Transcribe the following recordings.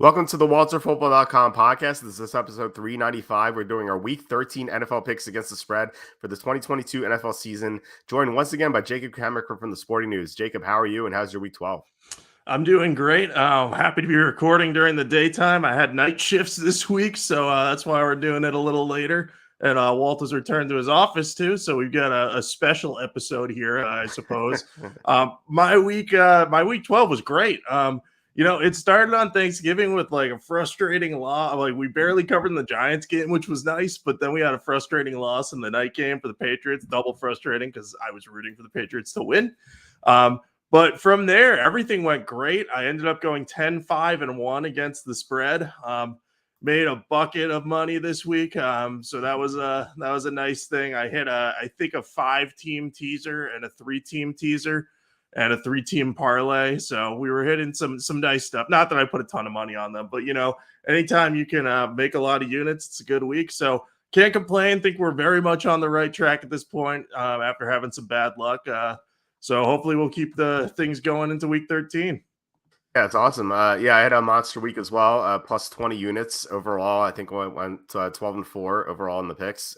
Welcome to the WalterFootball.com podcast. This is episode 395. We're doing our Week 13 NFL picks against the spread for the 2022 NFL season. Joined once again by Jacob Camenker from the Sporting News. Jacob, how are you and how's your Week 12? I'm doing great. Happy to be recording during the daytime. I had night shifts this week, so that's why we're doing it a little later. And Walt has returned to his office too, so we've got a special episode here, I suppose. My week 12 was great. It started on Thanksgiving with like a frustrating loss. Like we barely covered in the Giants game, which was nice, but then we had a frustrating loss in the night game for the Patriots. Double frustrating because I was rooting for the Patriots to win. But from there, everything went great. I ended up going 10-5-1 against the spread. Made a bucket of money this week. So that was a nice thing. I hit I think a 5-team teaser and a 3-team teaser and a 3-team parlay. So we were hitting some nice stuff. Not that I put a ton of money on them, but anytime you can make a lot of units, it's a good week. So can't complain. Think we're very much on the right track at this point after having some bad luck. So hopefully we'll keep the things going into week 13. Yeah, it's awesome. I had a monster week as well, plus 20 units overall. I think we went 12-4 overall in the picks.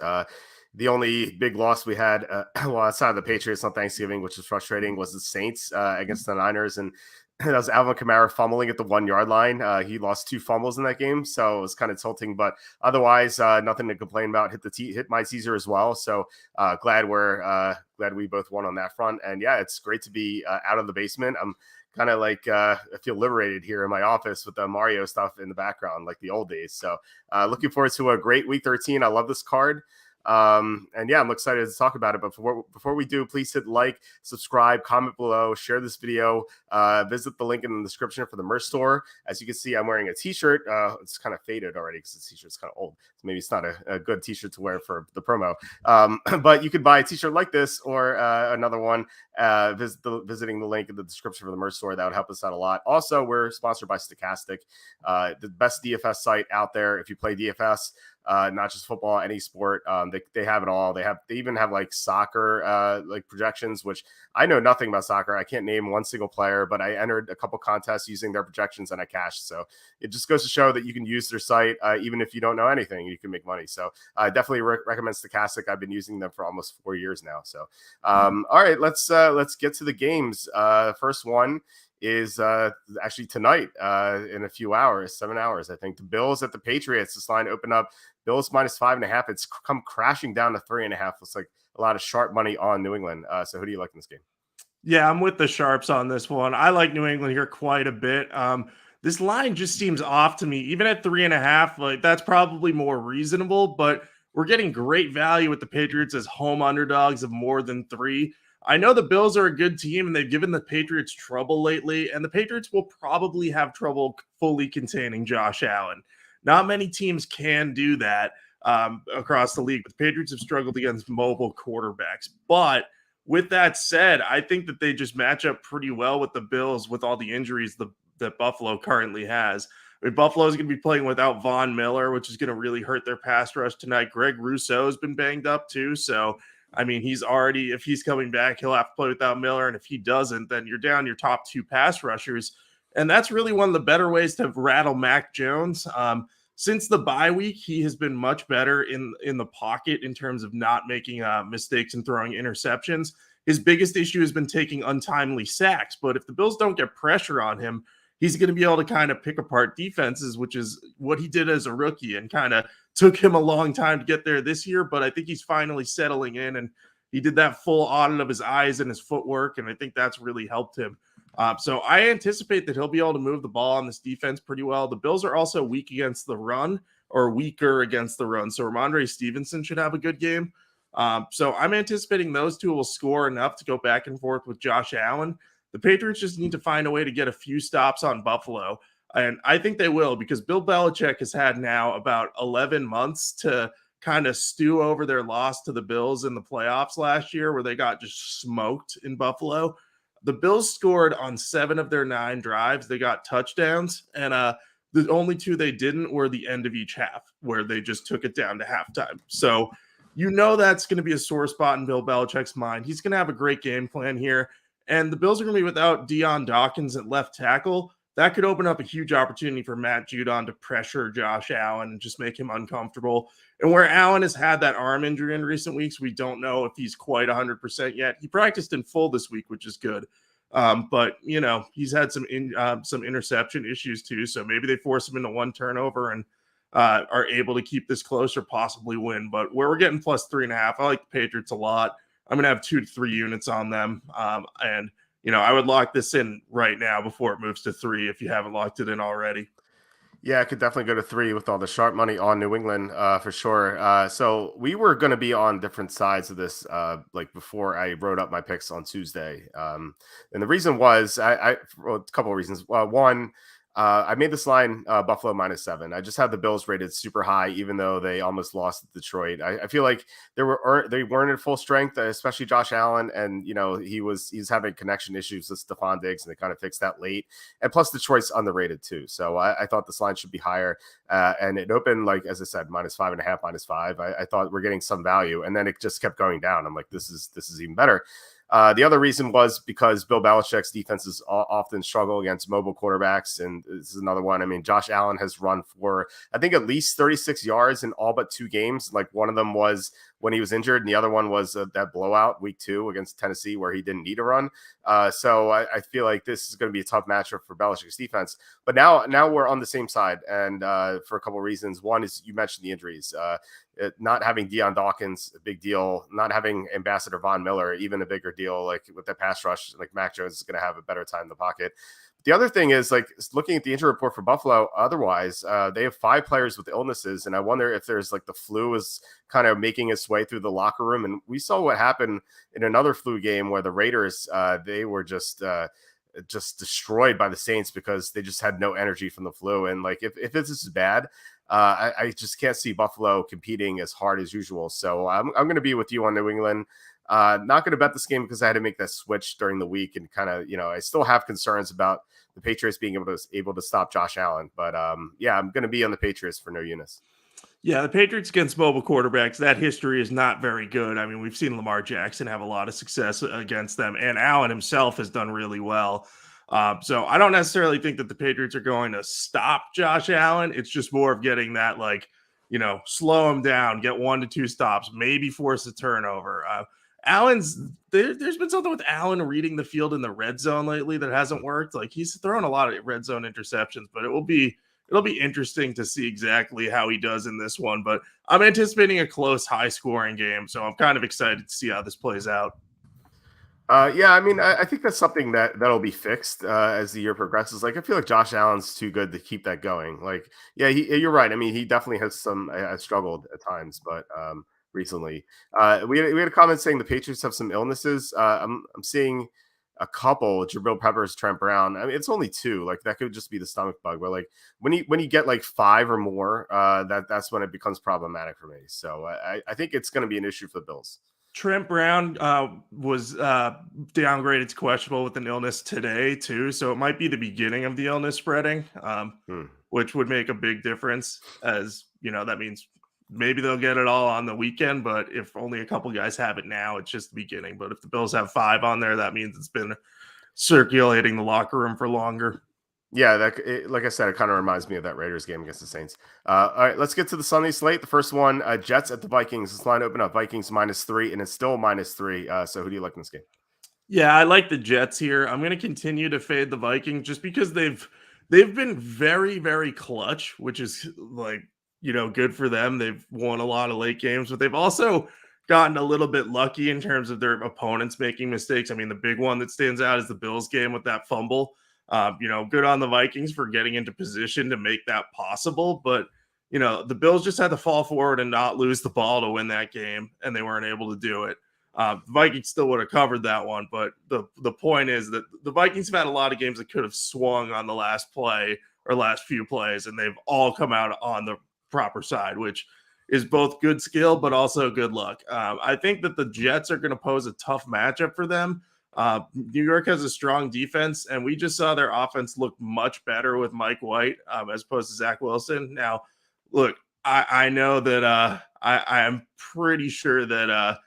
The only big loss we had, outside of the Patriots on Thanksgiving, which is frustrating, was the Saints against the Niners. And that was Alvin Kamara fumbling at the 1-yard line. He lost 2 fumbles in that game, so it was kind of tilting. But otherwise, nothing to complain about. Hit my teaser as well. So glad we both won on that front. And yeah, it's great to be out of the basement. I'm kind of like I feel liberated here in my office with the Mario stuff in the background, like the old days. So looking forward to a great week 13. I love this card. And yeah, I'm excited to talk about it. But before we do, please hit like, subscribe, comment below, share this video, visit the link in the description for the merch store. As you can see, I'm wearing a t-shirt. It's kind of faded already because the t-shirt's kind of old. So maybe it's not a good t-shirt to wear for the promo. But you could buy a t-shirt like this or another one, visiting the link in the description for the merch store. That would help us out a lot. Also, we're sponsored by Stochastic, the best DFS site out there. If you play DFS, not just football, any sport, they have it all. They even have like soccer, like projections, which I know nothing about soccer. I can't name one single player, but I entered a couple contests using their projections and I cashed. So it just goes to show that you can use their site, even if you don't know anything, you can make money. So I definitely recommend Stochastic. I've been using them for almost 4 years now. So, all right, let's get to the games. First one is actually tonight in a few hours, 7 hours. I think the Bills at the Patriots. This line opened up Bills minus 5.5. It's come crashing down to 3.5. Looks like a lot of sharp money on New England. So who do you like in this game? Yeah, I'm with the sharps on this one. I like New England here quite a bit. This line just seems off to me. Even at 3.5, like that's probably more reasonable, but we're getting great value with the Patriots as home underdogs of more than 3. I know the Bills are a good team and they've given the Patriots trouble lately, and the Patriots will probably have trouble fully containing Josh Allen. Not many teams can do that across the league, but the Patriots have struggled against mobile quarterbacks. But with that said, I think that they just match up pretty well with the Bills with all the injuries that Buffalo currently has. I mean, Buffalo is going to be playing without Von Miller, which is going to really hurt their pass rush tonight. Greg Rousseau has been banged up too, so I mean, if he's coming back, he'll have to play without Miller. And if he doesn't, then you're down your top 2 pass rushers. And that's really one of the better ways to rattle Mac Jones. Since the bye week, he has been much better in the pocket in terms of not making mistakes and throwing interceptions. His biggest issue has been taking untimely sacks. But if the Bills don't get pressure on him, he's going to be able to kind of pick apart defenses, which is what he did as a rookie and kind of took him a long time to get there this year. But I think he's finally settling in, and he did that full audit of his eyes and his footwork, and I think that's really helped him. So I anticipate that he'll be able to move the ball on this defense pretty well. The Bills are also weak against the run, or weaker against the run. So Ramondre Stevenson should have a good game. So I'm anticipating those two will score enough to go back and forth with Josh Allen. The Patriots just need to find a way to get a few stops on Buffalo. And I think they will, because Bill Belichick has had now about 11 months to kind of stew over their loss to the Bills in the playoffs last year, where they got just smoked in Buffalo. The Bills scored on 7 of their 9 drives. They got touchdowns, and the only 2 they didn't were the end of each half, where they just took it down to halftime. So that's going to be a sore spot in Bill Belichick's mind. He's going to have a great game plan here. And the Bills are going to be without Deion Dawkins at left tackle. that could open up a huge opportunity for Matt Judon to pressure Josh Allen and just make him uncomfortable. And where Allen has had that arm injury in recent weeks, we don't know if he's quite 100% yet. He practiced in full this week, which is good. But he's had some interception issues too. So maybe they force him into one turnover and are able to keep this close or possibly win. But where we're getting plus 3.5, I like the Patriots a lot. I'm going to have 2 to 3 units on them. And I would lock this in right now before it moves to 3 if you haven't locked it in already. Yeah, I could definitely go to 3 with all the sharp money on New England for sure. So we were going to be on different sides of this, like before I wrote up my picks on Tuesday. And the reason was well, a couple of reasons. One, I made this line Buffalo -7. I just had the Bills rated super high, even though they almost lost to Detroit. I feel like they weren't at full strength, especially Josh Allen, and he's having connection issues with Stephon Diggs, and they kind of fixed that late. And plus, Detroit's underrated too, so I thought this line should be higher. And it opened, like as I said, -5.5, -5. I thought we're getting some value, and then it just kept going down. I'm like, this is even better. The other reason was because Bill Belichick's defenses often struggle against mobile quarterbacks. And this is another one. I mean, Josh Allen has run for, I think, at least 36 yards in all but 2 games. Like one of them was when he was injured, and the other one was that blowout week 2 against Tennessee where he didn't need to run. So I feel like this is going to be a tough matchup for Belichick's defense. But now we're on the same side, and for a couple of reasons. One is you mentioned the injuries. Not having Deion Dawkins, a big deal. Not having Ambassador Von Miller, even a bigger deal. Like with the pass rush, like Mac Jones is going to have a better time in the pocket. The other thing is, like, looking at the injury report for Buffalo, otherwise, they have 5 players with illnesses. And I wonder if there's like the flu is kind of making its way through the locker room. And we saw what happened in another flu game where the Raiders, they were just destroyed by the Saints because they just had no energy from the flu. And like, if this is bad, I just can't see Buffalo competing as hard as usual. So I'm going to be with you on New England. Not going to bet this game because I had to make that switch during the week, and kind of, I still have concerns about the Patriots being able to stop Josh Allen. But yeah, I'm going to be on the Patriots for no units. Yeah, the Patriots against mobile quarterbacks, that history is not very good. I mean, we've seen Lamar Jackson have a lot of success against them, and Allen himself has done really well. So I don't necessarily think that the Patriots are going to stop Josh Allen. It's just more of getting that, like, slow him down, get 1 to 2 stops, maybe force a turnover. There's been something with Allen reading the field in the red zone lately that hasn't worked. Like, he's thrown a lot of red zone interceptions, but it'll be interesting to see exactly how he does in this one. But I'm anticipating a close, high-scoring game, so I'm kind of excited to see how this plays out. Yeah, I mean, I think that's something that'll be fixed as the year progresses. Like, I feel like Josh Allen's too good to keep that going. Like, yeah, you're right. I mean, he definitely has struggled at times, but recently, we had a comment saying the Patriots have some illnesses. I'm seeing a couple: Jabril Peppers, Trent Brown. I mean, it's only 2. Like, that could just be the stomach bug. But like when you get like 5 or more, that's when it becomes problematic for me. So I think it's going to be an issue for the Bills. Trent Brown was downgraded to questionable with an illness today, too. So it might be the beginning of the illness spreading, which would make a big difference. As that means maybe they'll get it all on the weekend. But if only a couple guys have it now, it's just the beginning. But if the Bills have 5 on there, that means it's been circulating the locker room for longer. Yeah, like I said, it kind of reminds me of that Raiders game against the Saints. All right, let's get to the Sunday slate. The first one, Jets at the Vikings. This line opened up Vikings -3, and it's still -3. So who do you like in this game? Yeah, I like the Jets here. I'm going to continue to fade the Vikings just because they've been very, very clutch, which is like, good for them. They've won a lot of late games, but they've also gotten a little bit lucky in terms of their opponents making mistakes. I mean, the big one that stands out is the Bills game with that fumble. Good on the Vikings for getting into position to make that possible. But, the Bills just had to fall forward and not lose the ball to win that game, and they weren't able to do it. The Vikings still would have covered that one. But the point is that the Vikings have had a lot of games that could have swung on the last play or last few plays, and they've all come out on the proper side, which is both good skill, but also good luck. I think that the Jets are going to pose a tough matchup for them. New York has a strong defense, and we just saw their offense look much better with Mike White as opposed to Zach Wilson. Now, look, I know that I am pretty sure that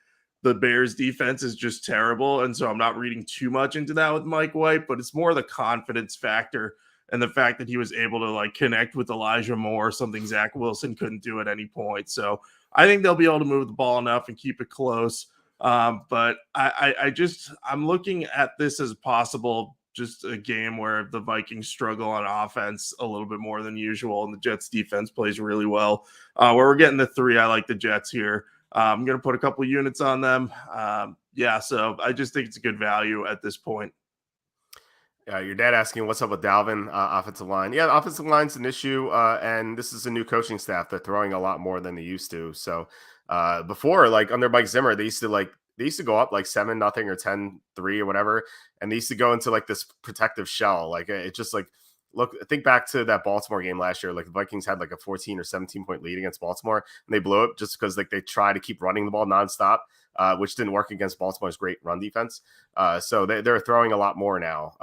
the Bears defense is just terrible, and so I'm not reading too much into that with Mike White, but it's more the confidence factor and the fact that he was able to like connect with Elijah Moore, something Zach Wilson couldn't do at any point. So I think they'll be able to move the ball enough and keep it close. But I'm looking at this as possible just a game where the Vikings struggle on offense a little bit more than usual, and the Jets defense plays really well. Where we're getting the 3, I like the Jets here. I'm going to put a couple units on them. So I just think it's a good value at this point. Your dad asking what's up with Dalvin, offensive line. Yeah, the offensive line's an issue, and this is a new coaching staff. They're throwing a lot more than they used to. So before, like under Mike Zimmer, they used to go up like 7-0 or 10-3 or whatever, and they used to go into like this protective shell. Like it just like think back to that Baltimore game last year. Like the Vikings had like a 14 or 17 point lead against Baltimore, and they blew it just because like they try to keep running the ball nonstop. Which didn't work against Baltimore's great run defense. So they're throwing a lot more now.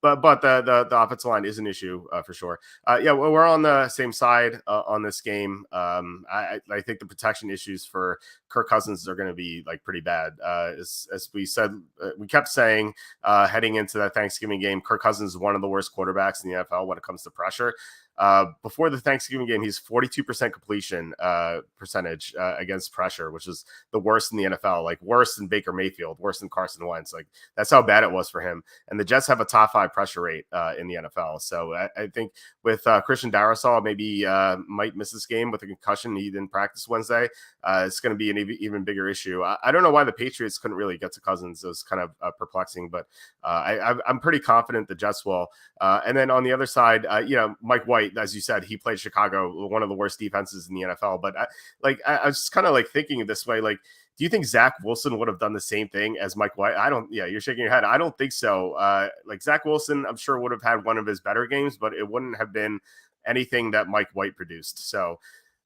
But the offensive line is an issue for sure. We're on the same side on this game. I think the protection issues for Kirk Cousins are going to be like pretty bad. As we said, we kept saying heading into that Thanksgiving game, Kirk Cousins is one of the worst quarterbacks in the NFL when it comes to pressure. Before the Thanksgiving game, he's 42% completion percentage against pressure, which is the worst in the NFL, like worse than Baker Mayfield, worse than Carson Wentz. Like that's how bad it was for him. And the Jets have a top 5 pressure rate in the NFL. So I think with Christian Darrisaw, maybe might miss this game with a concussion. He didn't practice Wednesday. It's going to be an even bigger issue. I don't know why the Patriots couldn't really get to Cousins. It was kind of perplexing, but I'm pretty confident the Jets will. And then on the other side, Mike White, as you said, he played Chicago, one of the worst defenses in the NFL. But I was just kind of like thinking of this way, like, do you think Zach Wilson would have done the same thing as Mike White? I don't. Yeah, you're shaking your head. I don't think so. Like Zach Wilson, I'm sure would have had one of his better games, but it wouldn't have been anything that Mike White produced. So.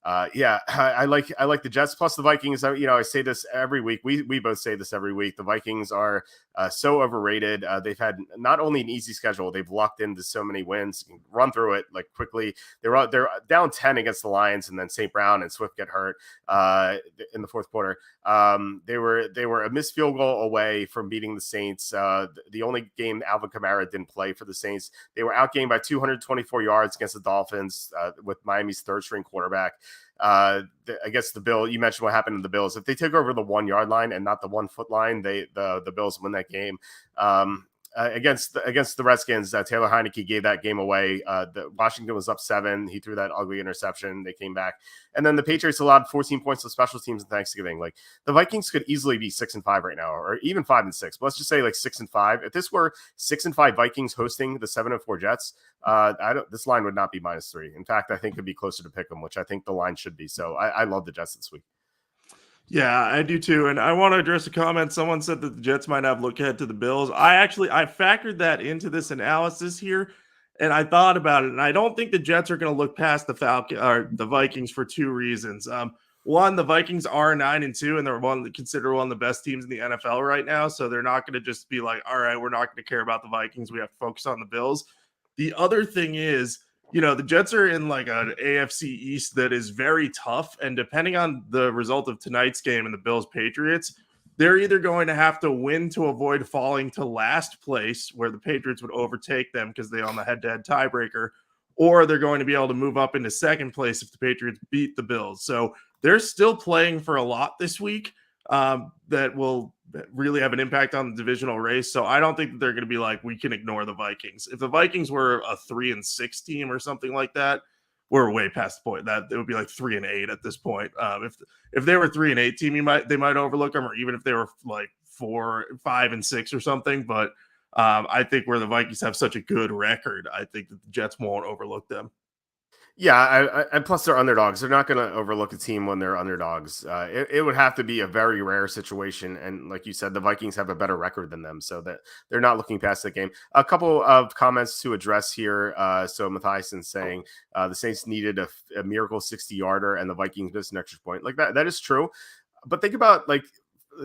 I like the Jets plus the Vikings. I say this every week. We both say this every week. The Vikings are so overrated. They've had not only an easy schedule, they've locked into so many wins. Run through it like quickly. They're down 10 against the Lions, and then St. Brown and Swift get hurt in the fourth quarter. They were a missed field goal away from beating the Saints. The only game Alvin Kamara didn't play for the Saints. They were outgained by 224 yards against the Dolphins with Miami's third string quarterback. Against the Bill, you mentioned what happened to the Bills. If they take over the 1 yard line and not the 1 foot line, the Bills win that game. Against the Redskins, Taylor Heineke gave that game away. Washington was up 7. He threw that ugly interception. They came back, and then the Patriots allowed 14 points of special teams in Thanksgiving. Like the Vikings could easily be 6-5 right now, or even 5-6. But let's just say like 6-5. If this were 6-5 Vikings hosting the 7-4 Jets, this line would not be -3. In fact, I think it'd be closer to pick them, which I think the line should be. So I love the Jets this week. Yeah, I do too. And I want to address a comment. Someone said that the Jets might have look ahead to the Bills. I factored that into this analysis here, and I thought about it. And I don't think the Jets are going to look past the Vikings for 2 reasons. One, the Vikings are 9-2, and they're considered one of the best teams in the NFL right now. So they're not going to just be like, all right, we're not going to care about the Vikings. We have to focus on the Bills. The other thing is, the Jets are in like an AFC East that is very tough. And depending on the result of tonight's game and the Bills Patriots, they're either going to have to win to avoid falling to last place where the Patriots would overtake them because they own the head-to-head tiebreaker, or they're going to be able to move up into second place if the Patriots beat the Bills. So they're still playing for a lot this week that will really have an impact on the divisional race. So I don't think that they're going to be like, we can ignore the Vikings. If the Vikings were a 3-6 team or something like that, we're way past the point that it would be like 3-8 at this point. If they were 3-8 team, they might overlook them, or even if they were like 4-5-6 or something. But I think where the Vikings have such a good record, I think that the Jets won't overlook them. Yeah, and plus they're underdogs. They're not going to overlook a team when they're underdogs. It would have to be a very rare situation, and like you said, the Vikings have a better record than them, so that they're not looking past the game. A couple of comments to address here. So Matthieson saying the Saints needed a miracle 60-yarder, and the Vikings missed an extra point. Like that is true, but think about like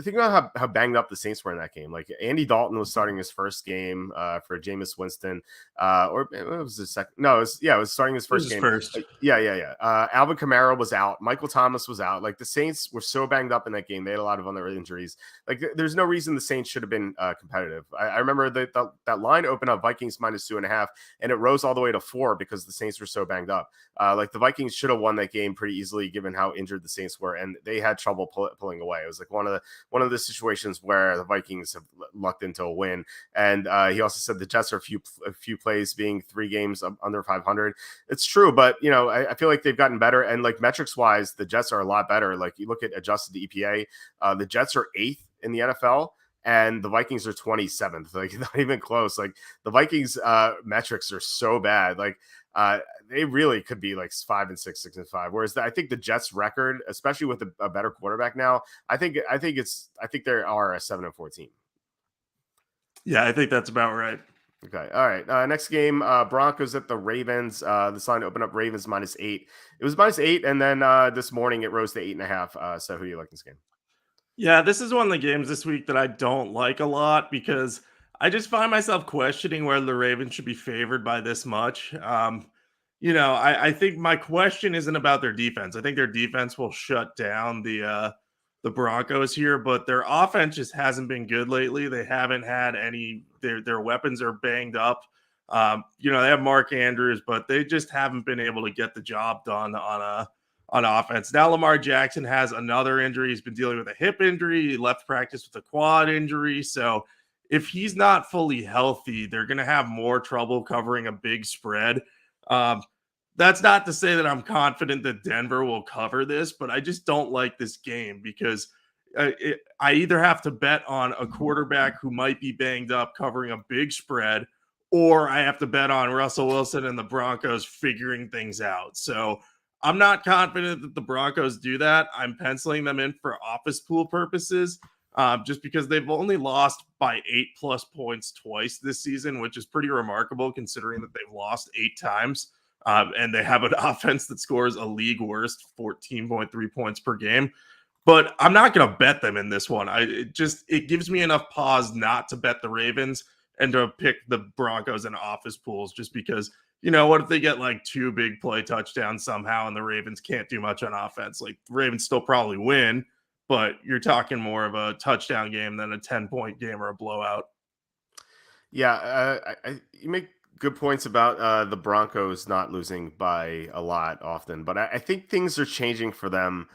think about how banged up the Saints were in that game. Like Andy Dalton was starting his first game for Jameis Winston, or it was his second. No, it was starting his first game. First. Yeah. Alvin Kamara was out. Michael Thomas was out. Like the Saints were so banged up in that game. They had a lot of other injuries. Like there's no reason the Saints should have been competitive. I remember that line opened up Vikings -2.5, and it rose all the way to 4 because the Saints were so banged up. Like the Vikings should have won that game pretty easily given how injured the Saints were, and they had trouble pulling away. It was like one of the situations where the Vikings have lucked into a win. And he also said the Jets are a few plays being 3 games under 500. It's true, but I feel like they've gotten better, and like metrics wise, the Jets are a lot better. Like you look at adjusted EPA, the Jets are 8th in the NFL. And the Vikings are 27th, like not even close. Like the Vikings metrics are so bad. Like they really could be like 5-6, 6-5. Whereas I think the Jets record, especially with a better quarterback now, I think they are a 7-4 team. Yeah, I think that's about right. Okay. All right. Next game, Broncos at the Ravens. The line opened up Ravens -8. It was -8, and then this morning it rose to 8.5. So who do you like in this game? Yeah, this is one of the games this week that I don't like a lot because I just find myself questioning whether the Ravens should be favored by this much. I think my question isn't about their defense. I think their defense will shut down the Broncos here, but their offense just hasn't been good lately. They haven't had any. Their weapons are banged up. They have Mark Andrews, but they just haven't been able to get the job done on offense. Now Lamar Jackson has another injury. He's been dealing with a hip injury. He left practice with a quad injury. So if he's not fully healthy, they're going to have more trouble covering a big spread. That's not to say that I'm confident that Denver will cover this, but I just don't like this game because I either have to bet on a quarterback who might be banged up covering a big spread, or I have to bet on Russell Wilson and the Broncos figuring things out. So I'm not confident that the Broncos do that. I'm penciling them in for office pool purposes, just because they've only lost by 8+ points twice this season, which is pretty remarkable considering that they've lost 8 times. And they have an offense that scores a league worst 14.3 points per game. But I'm not going to bet them in this one. It gives me enough pause not to bet the Ravens and to pick the Broncos in office pools, just because, what if they get like 2 big play touchdowns somehow and the Ravens can't do much on offense? Like the Ravens still probably win, but you're talking more of a touchdown game than a 10-point game or a blowout. Yeah, you make good points about the Broncos not losing by a lot often, but I think things are changing for them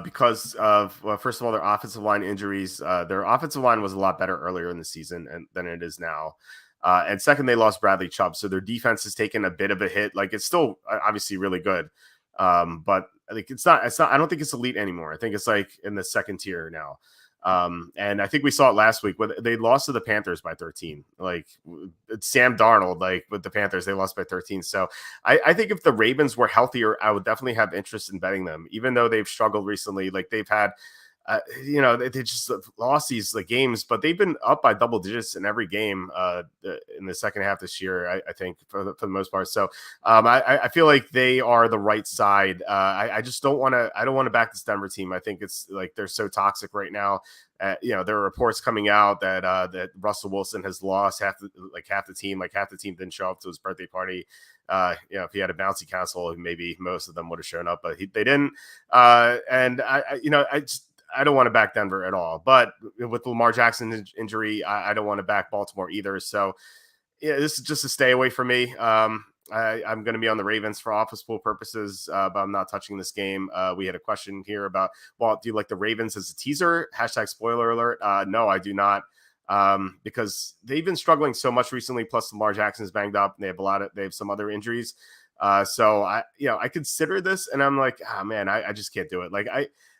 because of, well, first of all, their offensive line injuries. Their offensive line was a lot better earlier in the season than it is now. And second, they lost Bradley Chubb, so their defense has taken a bit of a hit. Like it's still obviously really good, but I think it's not. I don't think it's elite anymore. I think it's like in the second tier now. And I think we saw it last week when they lost to the Panthers by 13. Like it's Sam Darnold, like with the Panthers, they lost by 13. So I think if the Ravens were healthier, I would definitely have interest in betting them, even though they've struggled recently. Like they've had, they just lost these games, but they've been up by double digits in every game in the second half this year, I think for the most part. So I feel like they are the right side. I just don't want to back this Denver team. I think it's like they're so toxic right now. There are reports coming out that Russell Wilson has lost half the team. Like half the team didn't show up to his birthday party. If he had a bouncy castle, maybe most of them would have shown up, but they didn't. And I don't want to back Denver at all, but with Lamar Jackson injury, I don't want to back Baltimore either. So yeah, this is just a stay away from me. I'm going to be on the Ravens for office pool purposes, but I'm not touching this game. We had a question here about, well, do you like the Ravens as a teaser? # spoiler alert. No, I do not. Because they've been struggling so much recently. Plus Lamar Jackson's banged up and they have some other injuries. So I consider this and I'm like, man, I just can't do it. Like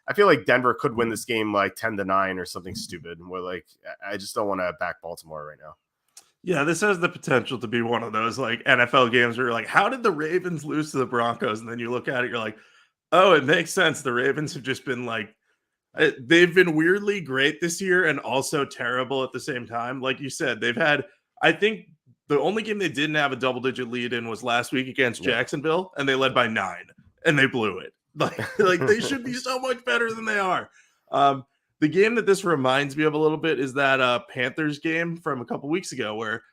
I feel like Denver could win this game like 10-9 or something stupid. Where I just don't want to back Baltimore right now. Yeah, this has the potential to be one of those like NFL games where you're like, how did the Ravens lose to the Broncos? And then you look at it, you're like, oh, it makes sense. The Ravens have just been they've been weirdly great this year and also terrible at the same time. Like you said, they've had, I think the only game they didn't have a double-digit lead in was last week against Jacksonville, and they led by 9, and they blew it. Like they should be so much better than they are. The game that this reminds me of a little bit is that Panthers game from a couple weeks ago where,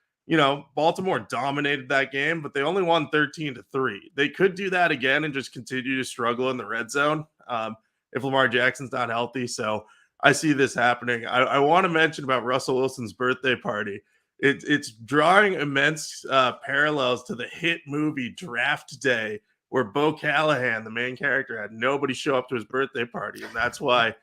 Baltimore dominated that game, but they only won 13-3. They could do that again and just continue to struggle in the red zone if Lamar Jackson's not healthy. So I see this happening. I want to mention about Russell Wilson's birthday party. It's drawing immense parallels to the hit movie Draft Day, where Bo Callahan, the main character, had nobody show up to his birthday party, and that's why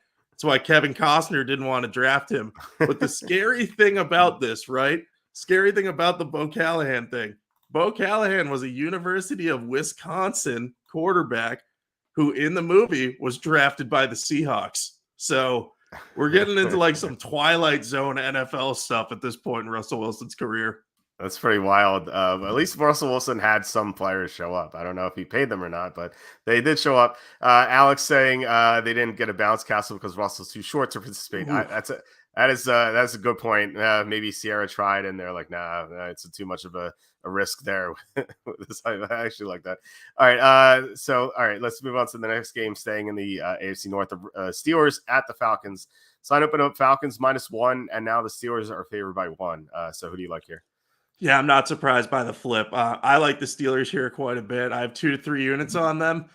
Kevin Costner didn't want to draft him. But the scary thing about this, right? Scary thing about the Bo Callahan thing. Bo Callahan was a University of Wisconsin quarterback who in the movie was drafted by the Seahawks. So we're getting into like some Twilight Zone NFL stuff at this point in Russell Wilson's career. That's pretty wild. At least Russell Wilson had some players show up. I don't know if he paid them or not, but they did show up. Alex saying they didn't get a bounce castle because Russell's too short to participate. That's a good point. Maybe Sierra tried and they're like, nah, it's too much of a risk there. I actually like that. All right. Let's move on to the next game. Staying in the AFC North, the Steelers at the Falcons. Sign up Falcons -1, and now the Steelers are favored by 1. So who do you like here? Yeah, I'm not surprised by the flip. I like the Steelers here quite a bit. I have 2 to 3 units on them.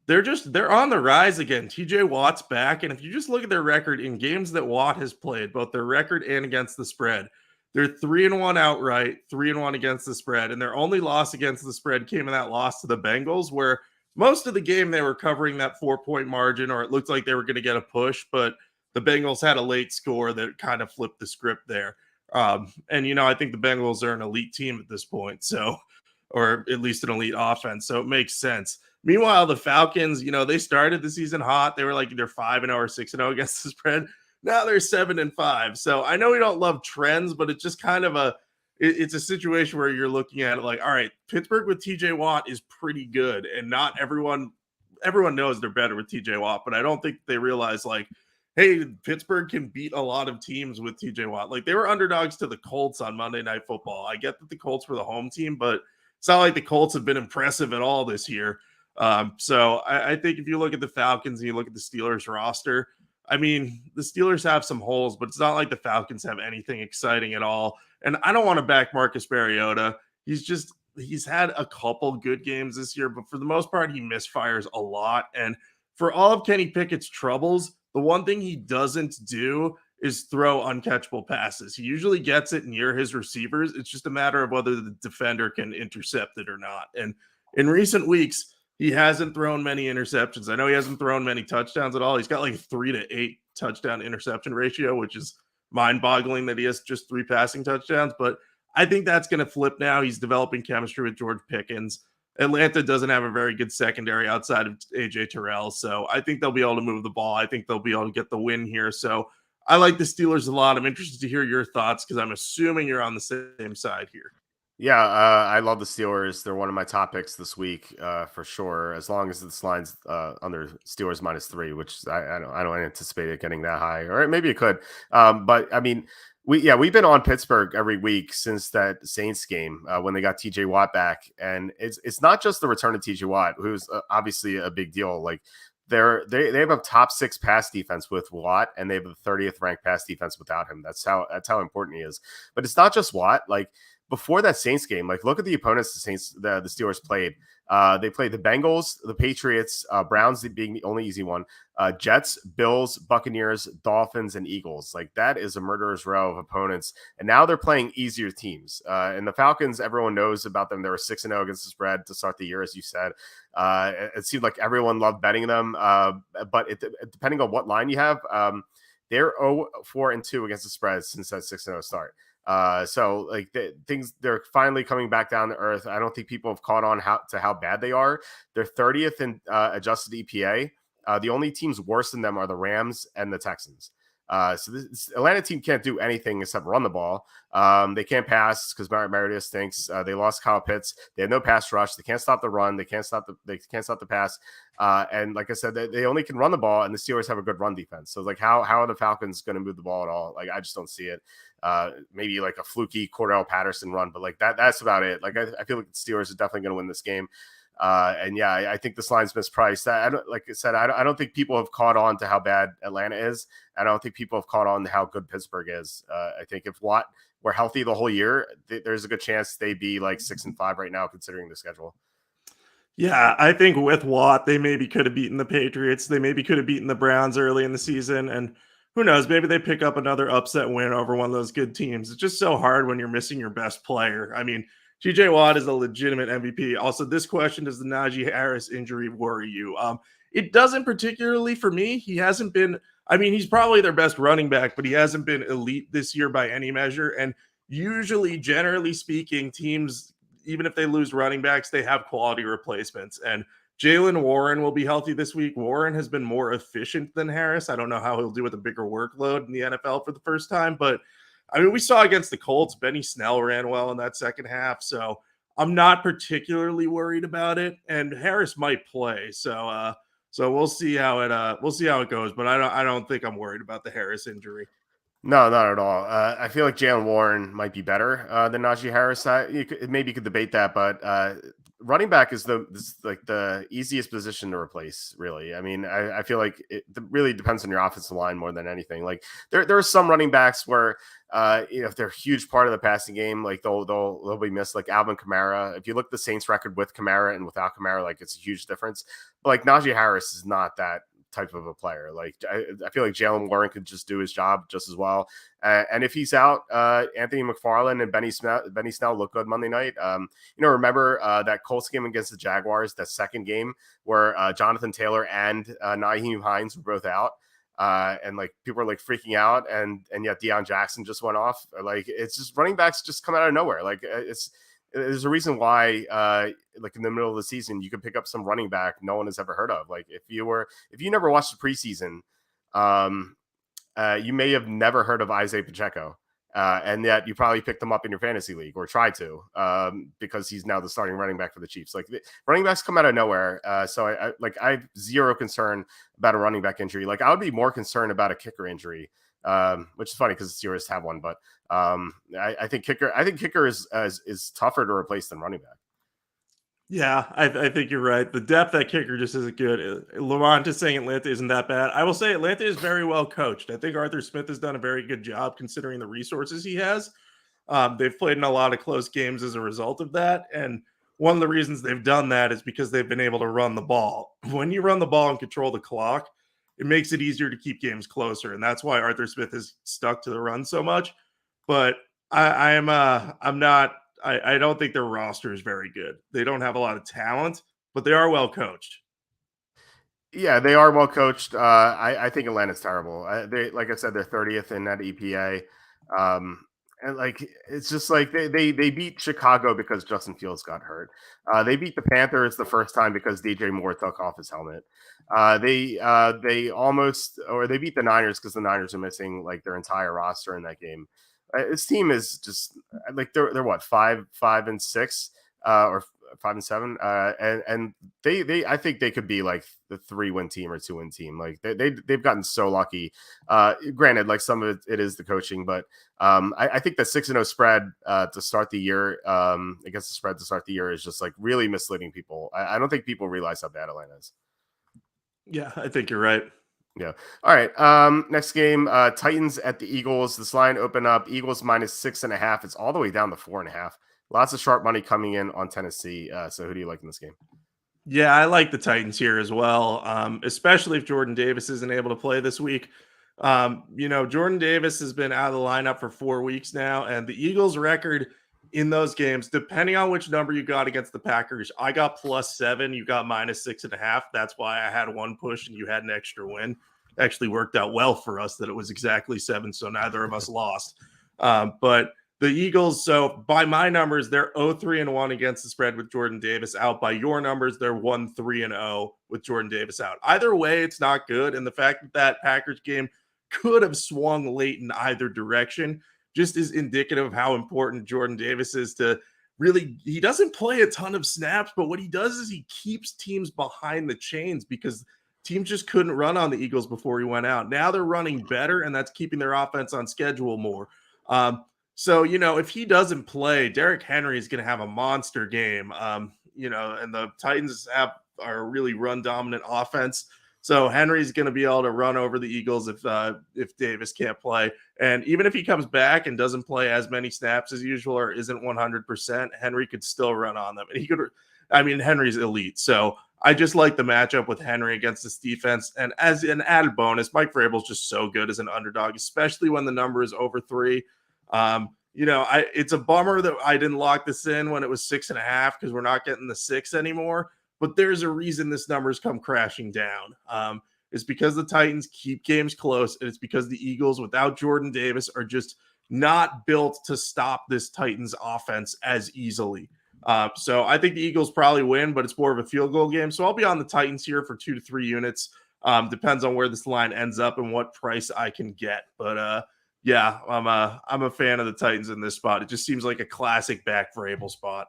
They're on the rise again. TJ Watt's back. And if you just look at their record in games that Watt has played, both their record and against the spread, they're 3-1 outright, 3-1 against the spread. And their only loss against the spread came in that loss to the Bengals, where most of the game they were covering that 4-point margin, or it looked like they were going to get a push, but the Bengals had a late score that kind of flipped the script there. And I think the Bengals are an elite team at this point, or at least an elite offense, so it makes sense. Meanwhile, the Falcons, they started the season hot. They were like either 5-0 or 6-0 against the spread. Now they're 7-5. So I know we don't love trends, but it's just kind of it's a situation where you're looking at it like, all right, Pittsburgh with TJ Watt is pretty good, and not everyone knows they're better with TJ Watt, but I don't think they realize like, hey, Pittsburgh can beat a lot of teams with TJ Watt. Like they were underdogs to the Colts on Monday Night Football. I get that the Colts were the home team, but it's not like the Colts have been impressive at all this year. So I think if you look at the Falcons and you look at the Steelers roster, I mean, the Steelers have some holes, but it's not like the Falcons have anything exciting at all. And I don't want to back Marcus Mariota. He's had a couple good games this year, but for the most part, he misfires a lot. And for all of Kenny Pickett's troubles, the one thing he doesn't do is throw uncatchable passes. He usually gets it near his receivers. It's just a matter of whether the defender can intercept it or not. And in recent weeks, he hasn't thrown many interceptions. I know he hasn't thrown many touchdowns at all. He's got like 3-8 touchdown interception ratio, which is mind-boggling that he has just 3 passing touchdowns. But I think that's going to flip now. He's developing chemistry with George Pickens. Atlanta doesn't have a very good secondary outside of A.J. Terrell, so I think they'll be able to move the ball. I think they'll be able to get the win here. So I like the Steelers a lot. I'm interested to hear your thoughts because I'm assuming you're on the same side here. Yeah, I love the Steelers. They're one of my top picks this week for sure. As long as this line's under Steelers -3, which I don't anticipate it getting that high, or maybe it could. But I mean, we've been on Pittsburgh every week since that Saints game when they got TJ Watt back, and it's not just the return of TJ Watt, who's obviously a big deal. Like they have a top 6 pass defense with Watt, and they have the 30th ranked pass defense without him. That's how important he is. But it's not just Watt. Like before that Saints game, like look at the opponents the Steelers played. They played the Bengals, the Patriots, Browns being the only easy one, Jets, Bills, Buccaneers, Dolphins, and Eagles. Like that is a murderer's row of opponents. And now they're playing easier teams. And the Falcons, everyone knows about them. They were 6-0 against the spread to start the year, as you said. It seemed like everyone loved betting them. But depending on what line you have, they're 0-4-2 against the spread since that 6-0 start. So like they're finally coming back down to earth. I don't think people have caught on how bad they are. They're 30th in adjusted EPA. The only teams worse than them are the Rams and the Texans. So this Atlanta team can't do anything except run the ball. They can't pass because Mariota stinks. They lost Kyle Pitts. They have no pass rush. They can't stop the run. They can't stop the pass. And like I said, they only can run the ball, and the Steelers have a good run defense. So like, how are the Falcons going to move the ball at all? Like, I just don't see it. Maybe like a fluky Cordell Patterson run, but like that's about it. Like I feel like the Steelers are definitely going to win this game. And yeah, I think this line's mispriced. Like I said, I don't think people have caught on to how bad Atlanta is. I don't think people have caught on to how good Pittsburgh is. I think if Watt were healthy the whole year, there's a good chance they'd be like 6-5 right now, considering the schedule. Yeah, I think with Watt, they maybe could have beaten the Patriots. They maybe could have beaten the Browns early in the season. And who knows, maybe they pick up another upset win over one of those good teams. It's just so hard when you're missing your best player. I mean, TJ Watt is a legitimate MVP. Also, this question, does the Najee Harris injury worry you? It doesn't particularly for me. He hasn't been, I mean, he's probably their best running back, but he hasn't been elite this year by any measure. And usually, generally speaking, teams, even if they lose running backs, they have quality replacements. And Jalen Warren will be healthy this week. Warren has been more efficient than Harris. I don't know how he'll do with a bigger workload in the NFL for the first time, but I mean, we saw against the Colts, Benny Snell ran well in that second half. So I'm not particularly worried about it. And Harris might play. So we'll see how it goes. But I don't think I'm worried about the Harris injury. No, not at all. I feel like Jalen Warren might be better than Najee Harris. Maybe you could debate that, but running back is the easiest position to replace. Really, I mean, I feel like it really depends on your offensive line more than anything. Like there are some running backs where if they're a huge part of the passing game, like they'll be missed. Like Alvin Kamara. If you look at the Saints record with Kamara and without Kamara, like it's a huge difference. But like Najee Harris is not that type of a player. Like I feel like Jalen Warren could just do his job just as well. And if he's out, Anthony McFarland and Benny Snell look good Monday night. Remember that Colts game against the Jaguars, that second game where Jonathan Taylor and Nyheim Hines were both out. And like people are like freaking out, and yet Deion Jackson just went off. Like it's just running backs just come out of nowhere. Like there's a reason why, like in the middle of the season, you could pick up some running back no one has ever heard of. Like if you never watched the preseason, you may have never heard of Isaiah Pacheco, and yet you probably picked him up in your fantasy league or tried to, because he's now the starting running back for the Chiefs. Like running backs come out of nowhere, so I have zero concern about a running back injury. Like I would be more concerned about a kicker injury. Which is funny because it's yours to have one, but I think kicker is tougher to replace than running back. Yeah, I think you're right. The depth at kicker just isn't good. Lamont is saying Atlanta isn't that bad. I will say Atlanta is very well coached. I think Arthur Smith has done a very good job considering the resources he has. They've played in a lot of close games as a result of that. And one of the reasons they've done that is because they've been able to run the ball. When you run the ball and control the clock, it makes it easier to keep games closer. And that's why Arthur Smith has stuck to the run so much. But I don't think their roster is very good. They don't have a lot of talent, but they are well coached. Yeah, they are well coached. I think Atlanta's terrible. They, like I said, they're 30th in that EPA. And like it's just like they beat Chicago because Justin Fields got hurt. They beat the Panthers the first time because DJ Moore took off his helmet. They beat the Niners because the Niners are missing like their entire roster in that game. This team is just like they're what 5-6 or 5-7, and they I think they could be like the 3-win team or 2-win team. Like they've gotten so lucky. Granted, like some of it is the coaching, but I think the 6-0 spread to start the year against the spread to start the year is just like really misleading people. I don't think people realize how bad Atlanta is. Yeah, I think you're right. Yeah. All right. Next game, Titans at the Eagles. This line opened up Eagles -6.5. It's all the way down to 4.5. Lots of sharp money coming in on Tennessee. So who do you like in this game? Yeah, I like the Titans here as well, especially if Jordan Davis isn't able to play this week. Jordan Davis has been out of the lineup for 4 weeks now, and the Eagles' record in those games, depending on which number you got against the Packers, I got +7, you got -6.5. That's why I had one push and you had an extra win. It actually worked out well for us that it was exactly 7, so neither of us lost. But the Eagles, so by my numbers, they're 0-3-1 against the spread with Jordan Davis out. By your numbers, they're 1-3-0 with Jordan Davis out. Either way, it's not good. And the fact that Packers game could have swung late in either direction just is indicative of how important Jordan Davis is to really, he doesn't play a ton of snaps, but what he does is he keeps teams behind the chains because teams just couldn't run on the Eagles before he went out. Now they're running better, and that's keeping their offense on schedule more. So, if he doesn't play, Derrick Henry is going to have a monster game. and the Titans are a really run dominant offense. So Henry's going to be able to run over the Eagles if Davis can't play. And even if he comes back and doesn't play as many snaps as usual or isn't 100%, Henry could still run on them. And Henry's elite. So I just like the matchup with Henry against this defense. And as an added bonus, Mike Vrabel's just so good as an underdog, especially when the number is over 3. It's a bummer that I didn't lock this in when it was 6.5 because we're not getting the 6 anymore. But there's a reason this number's come crashing down. It's because the Titans keep games close, and it's because the Eagles, without Jordan Davis, are just not built to stop this Titans offense as easily. So I think the Eagles probably win, but it's more of a field goal game. So I'll be on the Titans here for 2 to 3 units. Depends on where this line ends up and what price I can get. But yeah, I'm a fan of the Titans in this spot. It just seems like a classic back Vrabel spot.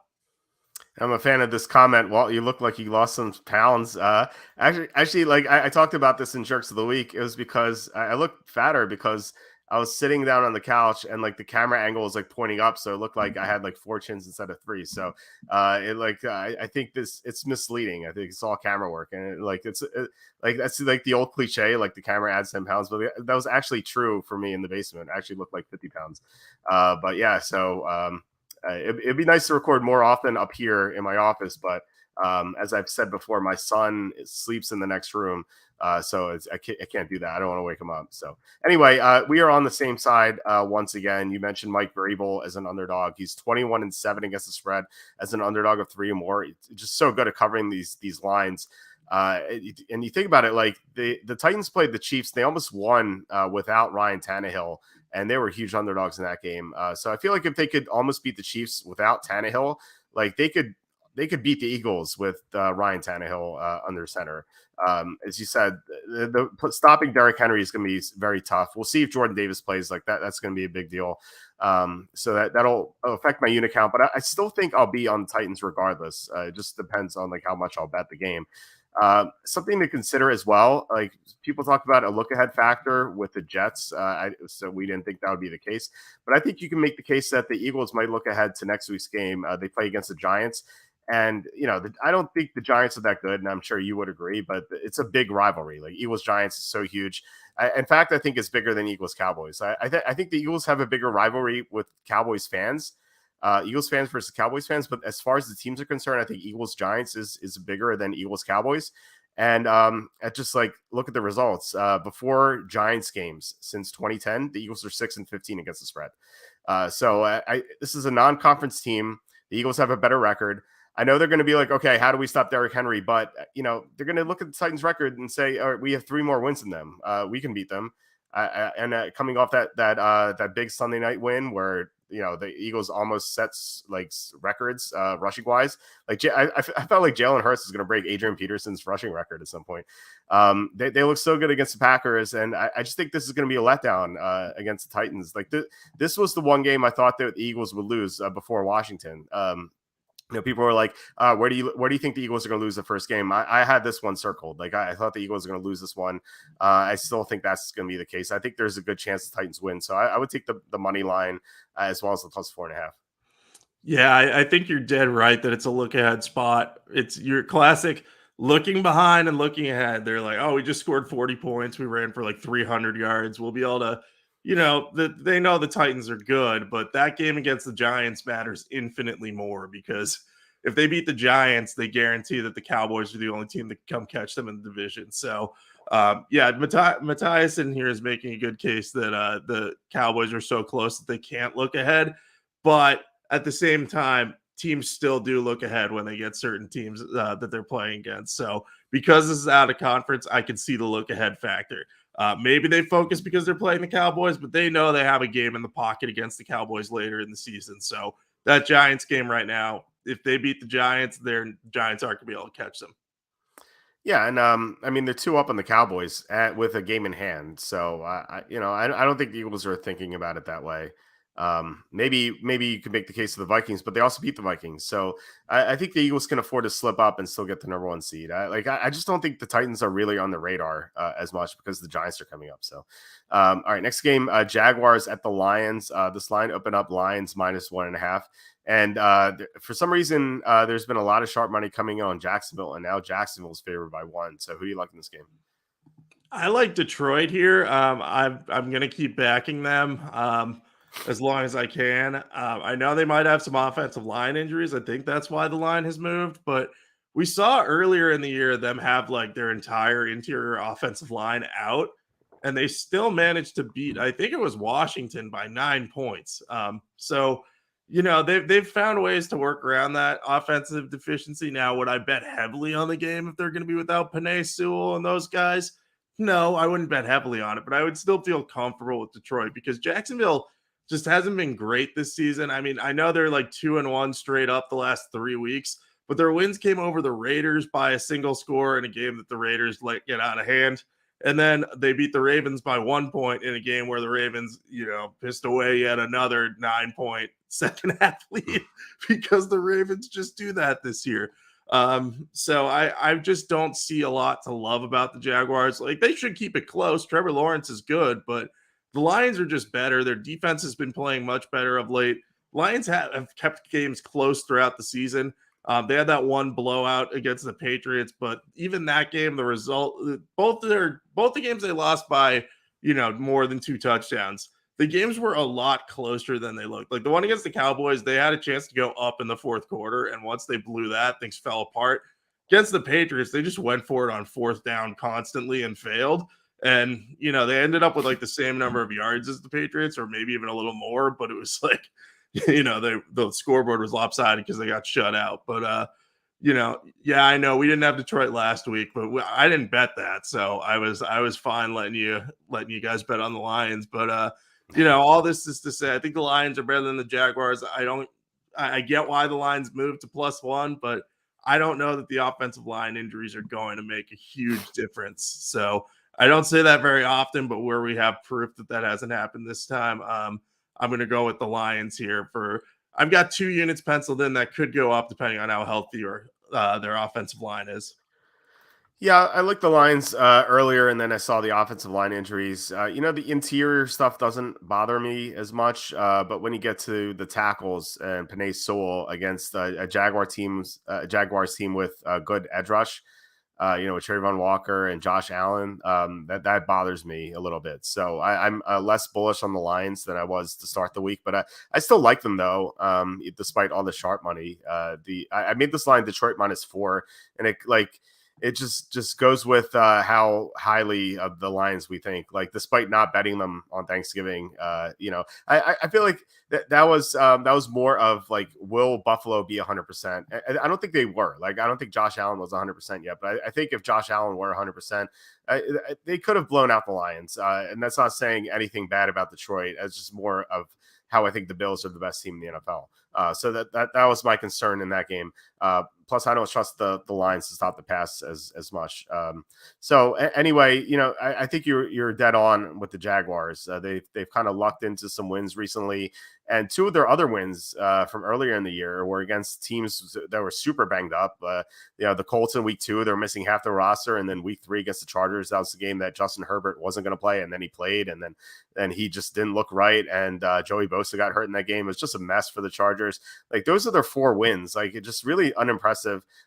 I'm a fan of this comment. Well, you look like you lost some pounds. Actually, like I talked about this in Jerks of the Week. It was because I looked fatter because I was sitting down on the couch and like the camera angle was like pointing up, so it looked like I had like 4 chins instead of 3. So I think it's misleading. I think it's all camera work, and that's like the old cliche, like the camera adds 10 pounds, but that was actually true for me in the basement. I actually looked like 50 pounds. But yeah, so. It'd be nice to record more often up here in my office, but as I've said before, my son sleeps in the next room, so I can't do that. I don't want to wake him up. So anyway, we are on the same side once again. You mentioned Mike Vrabel as an underdog. He's 21-7 against the spread as an underdog of 3 or more. It's just so good at covering these lines. And you think about it, like the Titans played the Chiefs. They almost won without Ryan Tannehill, and they were huge underdogs in that game. So I feel like if they could almost beat the Chiefs without Tannehill, like they could beat the Eagles with Ryan Tannehill under center. As you said, the stopping Derrick Henry is going to be very tough. We'll see if Jordan Davis plays like that. That's going to be a big deal. So that'll affect my unit count, but I still think I'll be on the Titans regardless. It just depends on like how much I'll bet the game. Something to consider as well, like people talk about a look ahead factor with the Jets. So we didn't think that would be the case, but I think you can make the case that the Eagles might look ahead to next week's game. They play against the Giants, and I don't think the Giants are that good, and I'm sure you would agree, but it's a big rivalry. Like Eagles Giants is so huge. In fact, I think it's bigger than Eagles Cowboys. I think the Eagles have a bigger rivalry with Cowboys fans. Eagles fans versus Cowboys fans, but as far as the teams are concerned, I think Eagles Giants is bigger than Eagles Cowboys. And I just like look at the results before Giants games since 2010. The Eagles are 6-15 against the spread. So this is a non-conference team. The Eagles have a better record. I know they're going to be like, okay, how do we stop Derrick Henry? But they're going to look at the Titans' record and say, all right, we have 3 more wins than them. We can beat them. And coming off that big Sunday night win where the Eagles almost sets like records rushing wise. Like I felt like Jalen Hurts is going to break Adrian Peterson's rushing record at some point. They look so good against the Packers, and I just think this is going to be a letdown against the Titans. Like this was the one game I thought that the Eagles would lose before Washington. People were like, where do you think the Eagles are going to lose the first game? I had this one circled. Like I thought the Eagles are going to lose this one. I still think that's going to be the case. I think there's a good chance the Titans win. So I would take the money line as well as the +4.5. Yeah, I think you're dead right that it's a look ahead spot. It's your classic looking behind and looking ahead. They're like, oh, we just scored 40 points. We ran for like 300 yards. We'll be able to, they know the Titans are good, but that game against the Giants matters infinitely more because if they beat the Giants, they guarantee that the Cowboys are the only team that can come catch them in the division. So, Matthias in here is making a good case that the Cowboys are so close that they can't look ahead. But at the same time, teams still do look ahead when they get certain teams that they're playing against. So because this is out of conference, I can see the look ahead factor. Maybe they focus because they're playing the Cowboys, but they know they have a game in the pocket against the Cowboys later in the season. So that Giants game right now, if they beat the Giants, their Giants aren't going to be able to catch them. Yeah, and they're 2 up on the Cowboys with a game in hand. So I don't think the Eagles are thinking about it that way. Maybe you could make the case for the Vikings, but they also beat the Vikings. So I think the Eagles can afford to slip up and still get the number 1 seed. I just don't think the Titans are really on the radar as much because the Giants are coming up. So, all right, next game, Jaguars at the Lions. This line opened up Lions -1.5. And for some reason, there's been a lot of sharp money coming in on Jacksonville, and now Jacksonville's favored by 1. So who do you like in this game? I like Detroit here. I'm going to keep backing them as long as I can. I know they might have some offensive line injuries. I think that's why the line has moved. But we saw earlier in the year them have like their entire interior offensive line out, and they still managed to beat, I think it was Washington by 9 points. So they've found ways to work around that offensive deficiency. Now, would I bet heavily on the game if they're going to be without Penei Sewell and those guys? No, I wouldn't bet heavily on it, but I would still feel comfortable with Detroit because Jacksonville just hasn't been great this season. I mean, I know they're like 2-1 straight up the last 3 weeks, but their wins came over the Raiders by a single score in a game that the Raiders let get out of hand. And then they beat the Ravens by 1 point in a game where the Ravens, pissed away yet another 9-point second half lead because the Ravens just do that this year. So I just don't see a lot to love about the Jaguars. Like, they should keep it close. Trevor Lawrence is good, but the Lions are just better. Their defense has been playing much better of late. Lions have kept games close throughout the season. They had that one blowout against the Patriots, but even that game, the result, both the games they lost by, more than 2 touchdowns. The games were a lot closer than they looked. Like the one against the Cowboys, they had a chance to go up in the 4th quarter, and once they blew that, things fell apart. Against the Patriots, they just went for it on 4th down constantly and failed. And, they ended up with like the same number of yards as the Patriots, or maybe even a little more, but it was like, the scoreboard was lopsided because they got shut out. But, yeah, I know we didn't have Detroit last week, but I didn't bet that. So I was fine letting you guys bet on the Lions. But, all this is to say, I think the Lions are better than the Jaguars. I get why the Lions moved to +1, but I don't know that the offensive line injuries are going to make a huge difference. So I don't say that very often, but where we have proof that hasn't happened this time, I'm going to go with the Lions here. I've got 2 units penciled in that could go up depending on how healthy or their offensive line is. Yeah, I looked the Lions earlier, and then I saw the offensive line injuries. The interior stuff doesn't bother me as much, but when you get to the tackles and Penei Sewell against a Jaguars team with a good edge rush, with Trayvon Walker and Josh Allen, that bothers me a little bit. So I'm less bullish on the Lions than I was to start the week, but I still like them though, despite all the sharp money. I made this line Detroit -4, and it just goes with how highly of the Lions we think. Like, despite not betting them on Thanksgiving, I feel like that was more of like, will Buffalo be 100%? I don't think they were. Like, I don't think Josh Allen was 100% yet, but I think if Josh Allen were 100%, they could have blown out the Lions. And that's not saying anything bad about Detroit. It's just more of how I think the Bills are the best team in the NFL. So that was my concern in that game. Plus, I don't trust the Lions to stop the pass as much. Anyway, I think you're dead on with the Jaguars. They've kind of lucked into some wins recently, and 2 of their other wins from earlier in the year were against teams that were super banged up. The Colts in week 2, they were missing half the roster, and then week 3 against the Chargers, that was the game that Justin Herbert wasn't going to play, and then he played, and then he just didn't look right, and Joey Bosa got hurt in that game. It was just a mess for the Chargers. Like, those are their 4 wins. Like, it's just really unimpressive.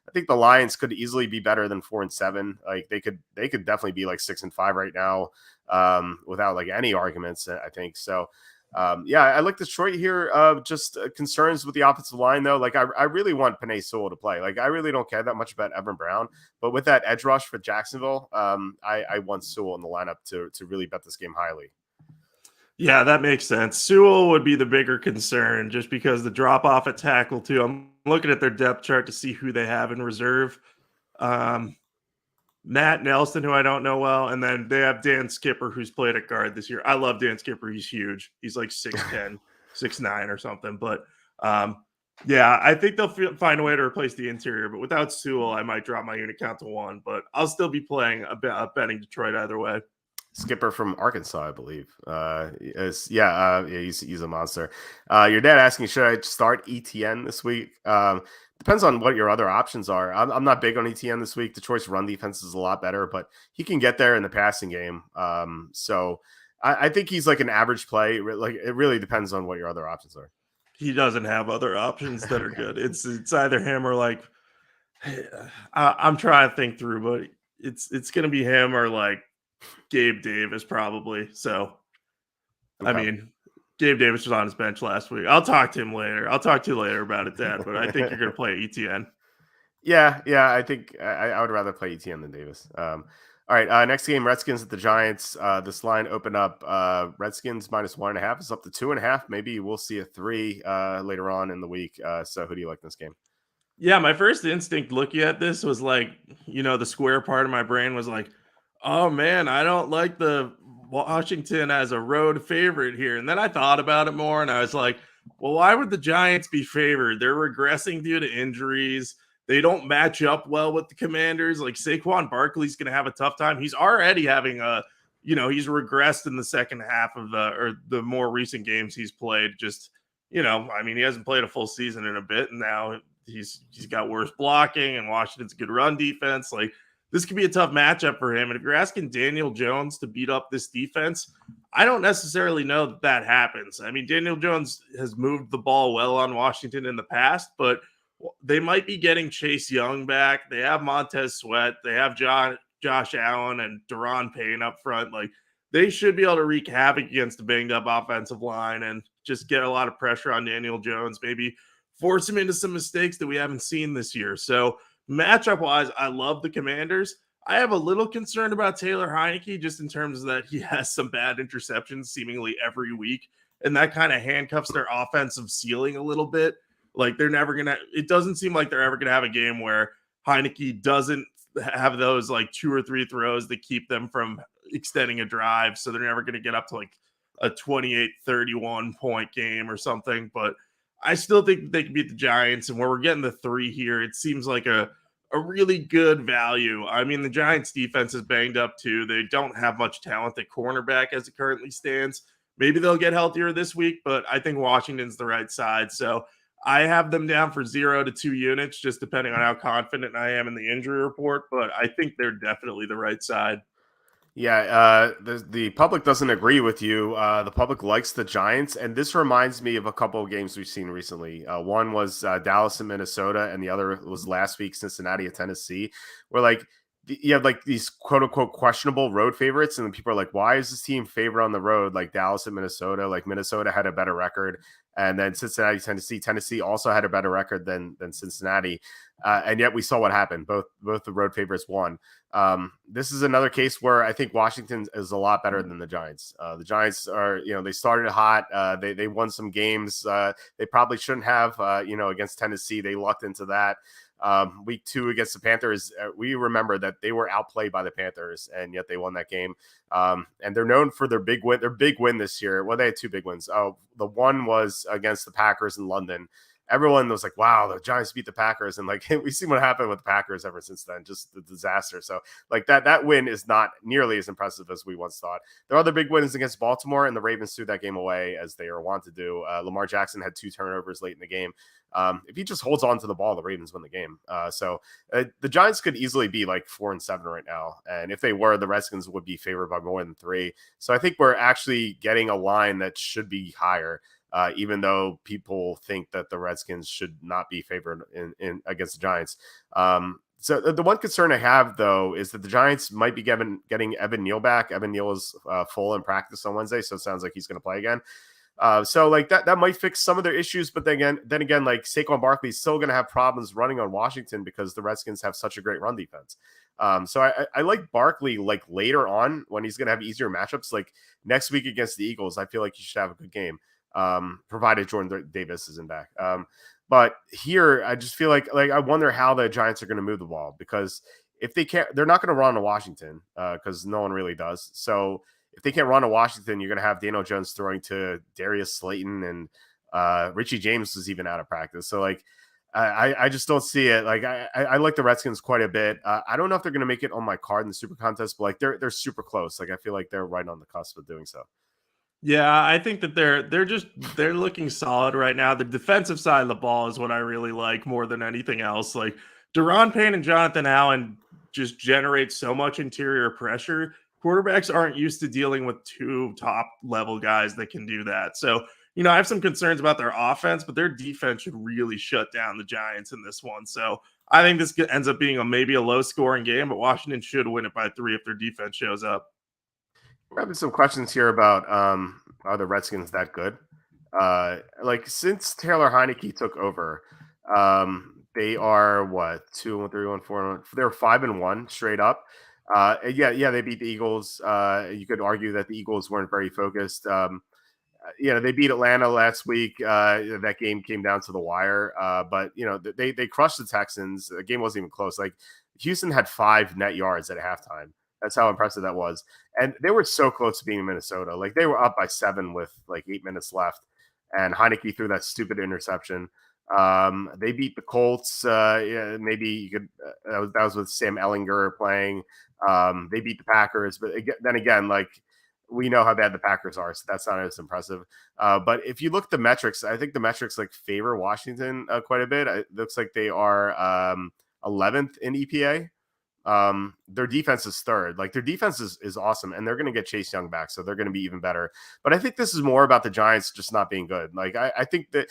I think the Lions could easily be better than 4-7. Like, they could definitely be like 6-5 right now, without like any arguments, I think. So I like Detroit here. Just concerns with the offensive line though. Like, I really want Penei Sewell to play. Like, I really don't care that much about Evan Brown, but with that edge rush for Jacksonville, I want Sewell in the lineup to really bet this game highly. Yeah, that makes sense. Sewell would be the bigger concern just because the drop off at tackle too. I'm looking at their depth chart to see who they have in reserve. Matt Nelson, who I don't know well, and then they have Dan Skipper, who's played at guard this year. I love Dan Skipper. He's huge. He's like 6'10", 6'9", or something. But I think they'll find a way to replace the interior. But without Sewell, I might drop my unit count to 1. But I'll still be playing betting Detroit either way. Skipper from Arkansas, I believe. He's a monster. Your dad asking, should I start ETN this week? Depends on what your other options are. I'm not big on ETN this week. Detroit's run defense is a lot better, but he can get there in the passing game. So I think he's like an average play. Like it really depends on what your other options are. He doesn't have other options that are Okay. good. It's either him or like I'm trying to think through, but it's gonna be him or like Gabe Davis probably. So I Okay. mean, Gabe Davis was on his bench last week. I'll talk to him later. I'll talk to you later about it, Dad. But I think you're gonna play ETN. Yeah, I think I would rather play ETN than Davis. All right, next game, Redskins at the Giants. This line opened up Redskins -1.5 is up to 2.5. Maybe we'll see a 3 later on in the week. So who do you like in this game? Yeah, my first instinct looking at this was like, the square part of my brain was like, oh man, I don't like the Washington as a road favorite here. And then I thought about it more and I was like, well, why would the Giants be favored? They're regressing due to injuries. They don't match up well with the Commanders. Like Saquon Barkley's going to have a tough time. He's already having he's regressed in the second half of the more recent games he's played. Just, I mean, he hasn't played a full season in a bit. And now he's got worse blocking and Washington's a good run defense. Like this could be a tough matchup for him. And if you're asking Daniel Jones to beat up this defense, I don't necessarily know that happens. I mean, Daniel Jones has moved the ball well on Washington in the past, but they might be getting Chase Young back. They have Montez Sweat. They have Josh Allen and Deron Payne up front. Like they should be able to wreak havoc against the banged up offensive line and just get a lot of pressure on Daniel Jones. Maybe force him into some mistakes that we haven't seen this year. So matchup wise, I love the Commanders. I have a little concern about Taylor Heineke just in terms of that he has some bad interceptions seemingly every week. And that kind of handcuffs their offensive ceiling a little bit. Like it doesn't seem like they're ever going to have a game where Heineke doesn't have those like 2 or 3 throws that keep them from extending a drive. So they're never going to get up to like a 28-31 point game or something. But I still think they can beat the Giants. And where we're getting the 3 here, it seems like a really good value. I mean, the Giants defense is banged up too. They don't have much talent at cornerback as it currently stands. Maybe they'll get healthier this week, but I think Washington's the right side. So I have them down for 0 to 2 units, just depending on how confident I am in the injury report. But I think they're definitely the right side. Yeah, the public doesn't agree with you. The public likes the Giants, and this reminds me of a couple of games we've seen recently. One was Dallas and Minnesota, and the other was last week Cincinnati at Tennessee, where like you have like these quote unquote questionable road favorites, and people are like, "Why is this team favored on the road?" Like Dallas and Minnesota, like Minnesota had a better record, and then Cincinnati, Tennessee also had a better record than Cincinnati, and yet we saw what happened. Both the road favorites won. This is another case where I think Washington is a lot better than the Giants. The Giants are, they started hot. They won some games. They probably shouldn't have, against Tennessee. They lucked into that. Week 2 against the Panthers, we remember that they were outplayed by the Panthers, and yet they won that game. And they're known for their big win this year. Well, they had 2 big wins. Oh, the one was against the Packers in London. Everyone was like, wow, the Giants beat the Packers. And like, we've seen what happened with the Packers ever since then, just the disaster. So like that win is not nearly as impressive as we once thought. There are other big wins against Baltimore, and the Ravens threw that game away as they are wont to do. Lamar Jackson had 2 turnovers late in the game. If he just holds on to the ball, the Ravens win the game. So the Giants could easily be like 4-7 right now. And if they were, the Redskins would be favored by more than 3. So I think we're actually getting a line that should be higher. Even though people think that the Redskins should not be favored in against the Giants. So the one concern I have, though, is that the Giants might be getting Evan Neal back. Evan Neal is full in practice on Wednesday, so it sounds like he's going to play again. So like that might fix some of their issues, but then again, like Saquon Barkley is still going to have problems running on Washington because the Redskins have such a great run defense. So I like Barkley like later on when he's going to have easier matchups, like next week against the Eagles. I feel like he should have a good game. Provided Jordan Davis isn't back. But here I just feel like I wonder how the Giants are going to move the ball, because if they can't, they're not going to run to Washington because no one really does. So if they can't run to Washington, you're going to have Daniel Jones throwing to Darius Slayton, and Richie James was even out of practice. So like I just don't see it. Like I like the Redskins quite a bit. I don't know if they're going to make it on my card in the Super Contest, but like they're super close. Like I feel like they're right on the cusp of doing so. Yeah, I think that they're looking solid right now. The defensive side of the ball is what I really like more than anything else. Like Deron Payne and Jonathan Allen just generate so much interior pressure. Quarterbacks aren't used to dealing with two top level guys that can do that. So, I have some concerns about their offense, but their defense should really shut down the Giants in this one. So, I think this ends up being maybe a low scoring game, but Washington should win it by 3 if their defense shows up. We're having some questions here about are the Redskins that good? Like since Taylor Heineke took over, they are what 2-1, 3-1, 4-1. They're 5-1 straight up. Yeah, they beat the Eagles. You could argue that the Eagles weren't very focused. They beat Atlanta last week. That game came down to the wire. But they crushed the Texans. The game wasn't even close. Like Houston had 5 net yards at halftime. That's how impressive that was. And they were so close to being Minnesota. Like they were up by 7 with like 8 minutes left. And Heineke threw that stupid interception. They beat the Colts. Maybe you could. That was with Sam Ellinger playing. They beat the Packers, but then again, like we know how bad the Packers are, so that's not as impressive. But if you look at the metrics, I think the metrics like favor Washington quite a bit. It looks like they are 11th in EPA. Their defense is third. Like their defense is awesome, and they're going to get Chase Young back, so they're going to be even better. But I think this is more about the Giants just not being good. Like I think that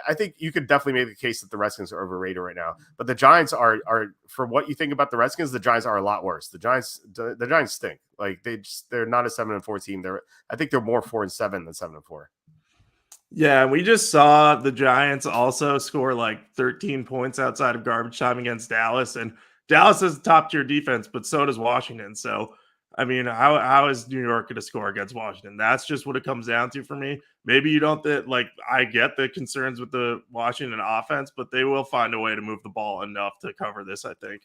I think you could definitely make the case that the Redskins are overrated right now. But the Giants are for what you think about the Redskins, the Giants are a lot worse. The Giants stink. Like they're not a 7-4 team. I think they're more 4-7 than 7-4. Yeah, we just saw the Giants also score like 13 points outside of garbage time against Dallas, and Dallas has a top tier defense, but so does Washington. So, I mean, how is New York going to score against Washington? That's just what it comes down to for me. Maybe you don't I get the concerns with the Washington offense, but they will find a way to move the ball enough to cover this, I think.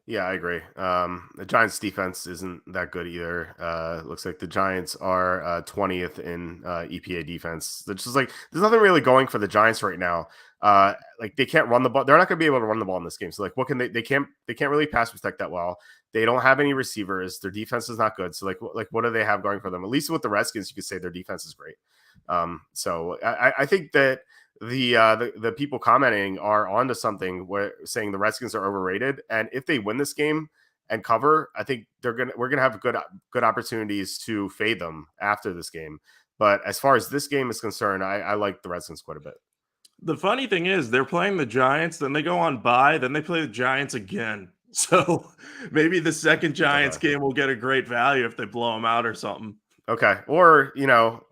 Yeah, I agree. The Giants defense isn't that good either. Looks like the Giants are 20th in EPA defense. It's just like there's nothing really going for the Giants right now. Like they can't run the ball. They're not going to be able to run the ball in this game. So like, what can they can't really pass protect that well. They don't have any receivers. Their defense is not good. So like what do they have going for them? At least with the Redskins, you could say their defense is great. So I think that the people commenting are onto something where saying the Redskins are overrated, and if they win this game and cover, I think we're gonna have good opportunities to fade them after this game. But as far as this game is concerned, I like the Redskins quite a bit. The funny thing is, they're playing the Giants, then they go on bye, then they play the Giants again. So maybe the second Giants game will get a great value if they blow them out or something. Okay, or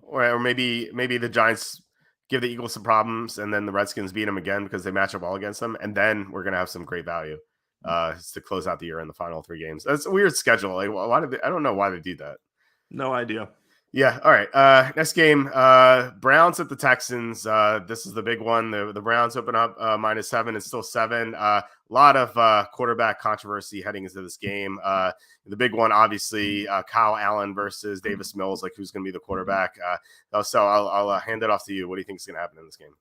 or maybe the Giants give the Eagles some problems, and then the Redskins beat them again because they match up all against them, and then we're gonna have some great value to close out the year in the final 3 games. That's a weird schedule. Like, why did I don't know why they do that. No idea. Yeah. All right. Next game, Browns at the Texans. This is the big one. The Browns open up -7. It's still 7. A lot of quarterback controversy heading into this game. The big one, obviously, Kyle Allen versus Davis Mills. Like, who's going to be the quarterback? So I'll hand it off to you. What do you think is going to happen in this game?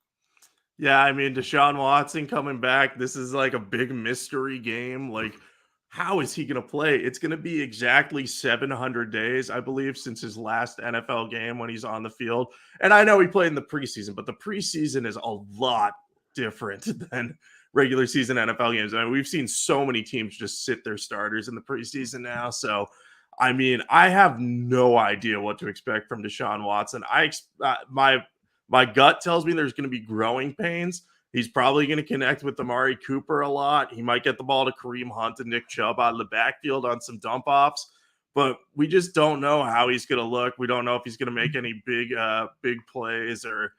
Yeah, I mean, Deshaun Watson coming back. This is like a big mystery game. Like, how is he going to play? It's going to be exactly 700 days, I believe, since his last NFL game when he's on the field. And I know he played in the preseason, but the preseason is a lot different than regular season NFL games. I mean, we've seen so many teams just sit their starters in the preseason now. So, I mean, I have no idea what to expect from Deshaun Watson. My gut tells me there's going to be growing pains. He's probably going to connect with Amari Cooper a lot. He might get the ball to Kareem Hunt and Nick Chubb out of the backfield on some dump offs, but we just don't know how he's going to look. We don't know if he's going to make any big plays or,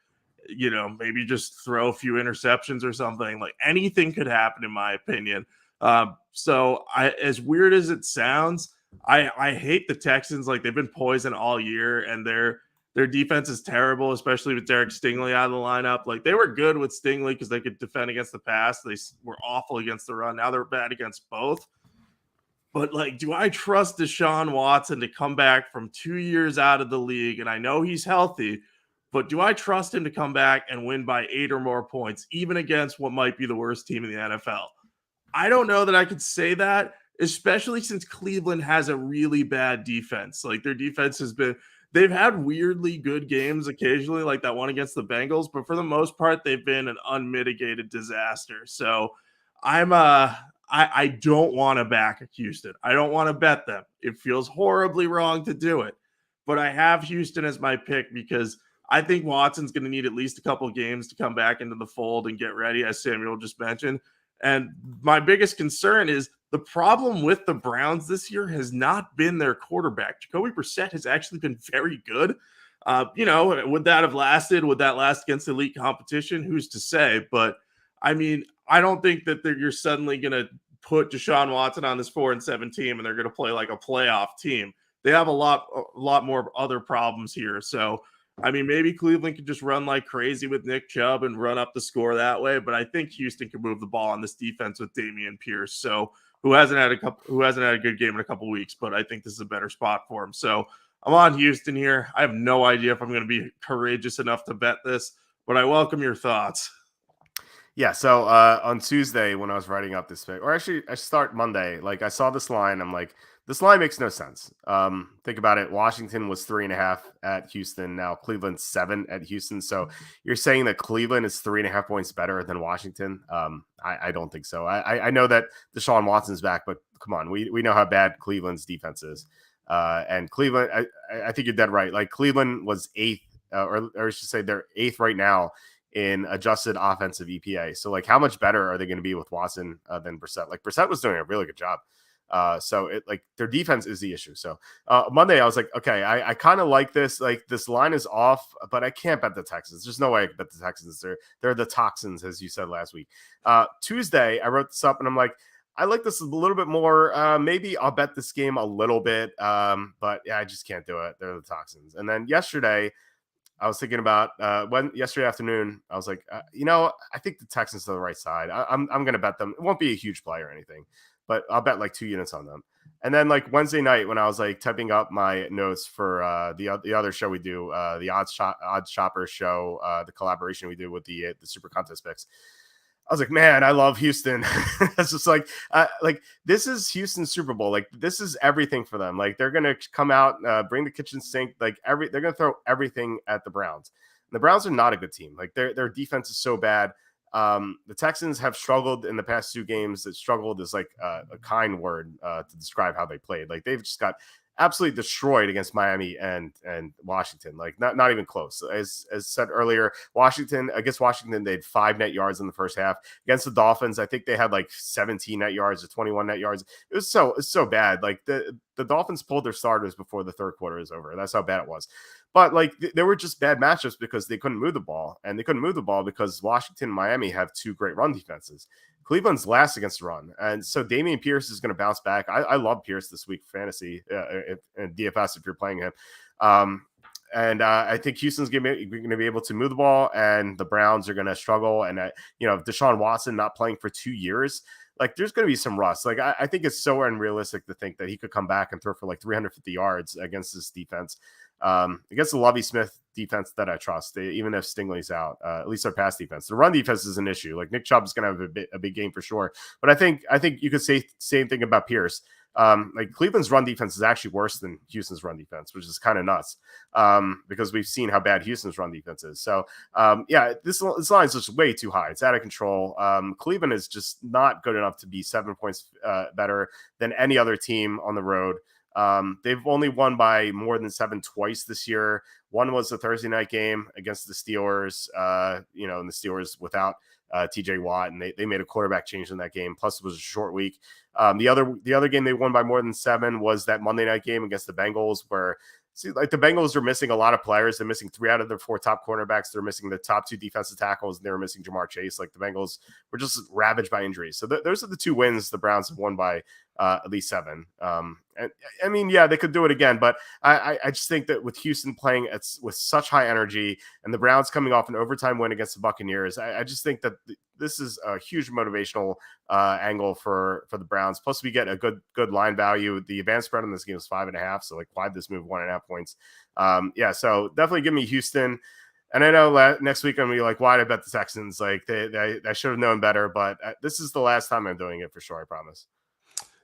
maybe just throw a few interceptions or something. Like anything could happen, in my opinion. So as weird as it sounds, I hate the Texans. Like they've been poison all year, and their defense is terrible, especially with Derek Stingley out of the lineup. Like they were good with Stingley because they could defend against the pass. They were awful against the run. Now they're bad against both. But like, do I trust Deshaun Watson to come back from 2 years out of the league? And I know he's healthy, But do I trust him to come back and win by 8 or more points, even against what might be the worst team in the NFL? I don't know that I could say that, especially since Cleveland has a really bad defense. Like their defense has been, they've had weirdly good games occasionally, like that one against the Bengals, but for the most part, they've been an unmitigated disaster. So I don't want to back Houston. I don't want to bet them. It feels horribly wrong to do it. But I have Houston as my pick because I think Watson's going to need at least a couple of games to come back into the fold and get ready, as Samuel just mentioned. And my biggest concern is the problem with the Browns this year has not been their quarterback. Jacoby Brissett has actually been very good. Would that have lasted? Would that last against elite competition? Who's to say? But I mean, I don't think that you're suddenly going to put Deshaun Watson on this 4-7 team and they're going to play like a playoff team. They have a lot more other problems here. So, I mean, maybe Cleveland could just run like crazy with Nick Chubb and run up the score that way. But I think Houston can move the ball on this defense with Dameon Pierce. So, who hasn't had a good game in a couple weeks, but I think this is a better spot for him. So, I'm on Houston here. I have no idea if I'm going to be courageous enough to bet this, but I welcome your thoughts. Yeah, so on Tuesday when I was writing up this pick, or actually I start Monday, like I saw this line, I'm like, this line makes no sense. Think about it. Washington was 3.5 at Houston. Now Cleveland's 7 at Houston. So you're saying that Cleveland is 3.5 points better than Washington? I don't think so. I know that Deshaun Watson's back, but come on, we know how bad Cleveland's defense is. And Cleveland, I think you're dead right. Like Cleveland was 8th, or I should say they're 8th right now in adjusted offensive EPA. So like how much better are they going to be with Watson than Brissett? Like Brissett was doing a really good job. So it like their defense is the issue. So Monday I was like, okay, I kind of like this. Like this line is off, but I can't bet the Texans. There's no way I can bet the Texans. They're the toxins, as you said last week. Tuesday I wrote this up and I'm like, I like this a little bit more. Maybe I'll bet this game a little bit. But yeah, I just can't do it. They're the toxins. And then yesterday I was thinking about yesterday afternoon. I was like, I think the Texans are the right side. I'm going to bet them. It won't be a huge play or anything, but I'll bet like 2 units on them. And then like Wednesday night when I was like typing up my notes for the other show we do, the Odds Shopper show, the collaboration we do with the Super Contest picks. I was like, man, I love Houston. It's just like this is Houston's Super Bowl. Like this is everything for them. Like they're gonna come out, bring the kitchen sink. Like they're gonna throw everything at the Browns. And the Browns are not a good team. Like their defense is so bad. The Texans have struggled in the past 2 games. That struggled is like a kind word to describe how they played. Like they've just got absolutely destroyed against Miami and Washington. Like not even close. As said earlier, against Washington, they had 5 net yards in the first half. Against the Dolphins, I think they had like 17 net yards or 21 net yards. It's so bad. Like the Dolphins pulled their starters before the third quarter is over. That's how bad it was. But like they were just bad matchups because they couldn't move the ball, and they couldn't move the ball because Washington and Miami have 2 great run defenses. Cleveland's last against the run. And so Dameon Pierce is going to bounce back. I love Pierce this week for fantasy and DFS if you're playing him. I think Houston's going to be able to move the ball, and the Browns are going to struggle. And, Deshaun Watson not playing for 2 years, like there's going to be some rust. Like I think it's so unrealistic to think that he could come back and throw for like 350 yards against this defense. Against the Lovie Smith defense that I trust, even if Stingley's out, at least our pass defense. The run defense is an issue. Like Nick Chubb is going to have a big game for sure. But I think you could say same thing about Pierce. Like Cleveland's run defense is actually worse than Houston's run defense, which is kind of nuts because we've seen how bad Houston's run defense is. So this line is just way too high. It's out of control. Cleveland is just not good enough to be 7 points better than any other team on the road. They've only won by more than 7 twice this year. One was the Thursday night game against the Steelers, and the Steelers without TJ Watt, and they made a quarterback change in that game. Plus it was a short week. The other game they won by more than 7 was that Monday night game against the Bengals, where the Bengals are missing a lot of players. They're missing 3 out of their 4 top cornerbacks. They're missing the top 2 defensive tackles, and they were missing Jamar Chase. Like the Bengals were just ravaged by injuries. So those are the 2 wins the Browns have won by at least 7. And I mean, yeah, they could do it again, but I just think that with Houston playing with such high energy and the Browns coming off an overtime win against the Buccaneers, I just think that this is a huge motivational angle for the Browns. Plus, we get a good line value. The advanced spread on this game is 5.5, so like why this move 1.5 points? So definitely give me Houston. And I know next week I'm gonna be like, why did I bet the Texans? Like I should have known better. But this is the last time I'm doing it for sure. I promise.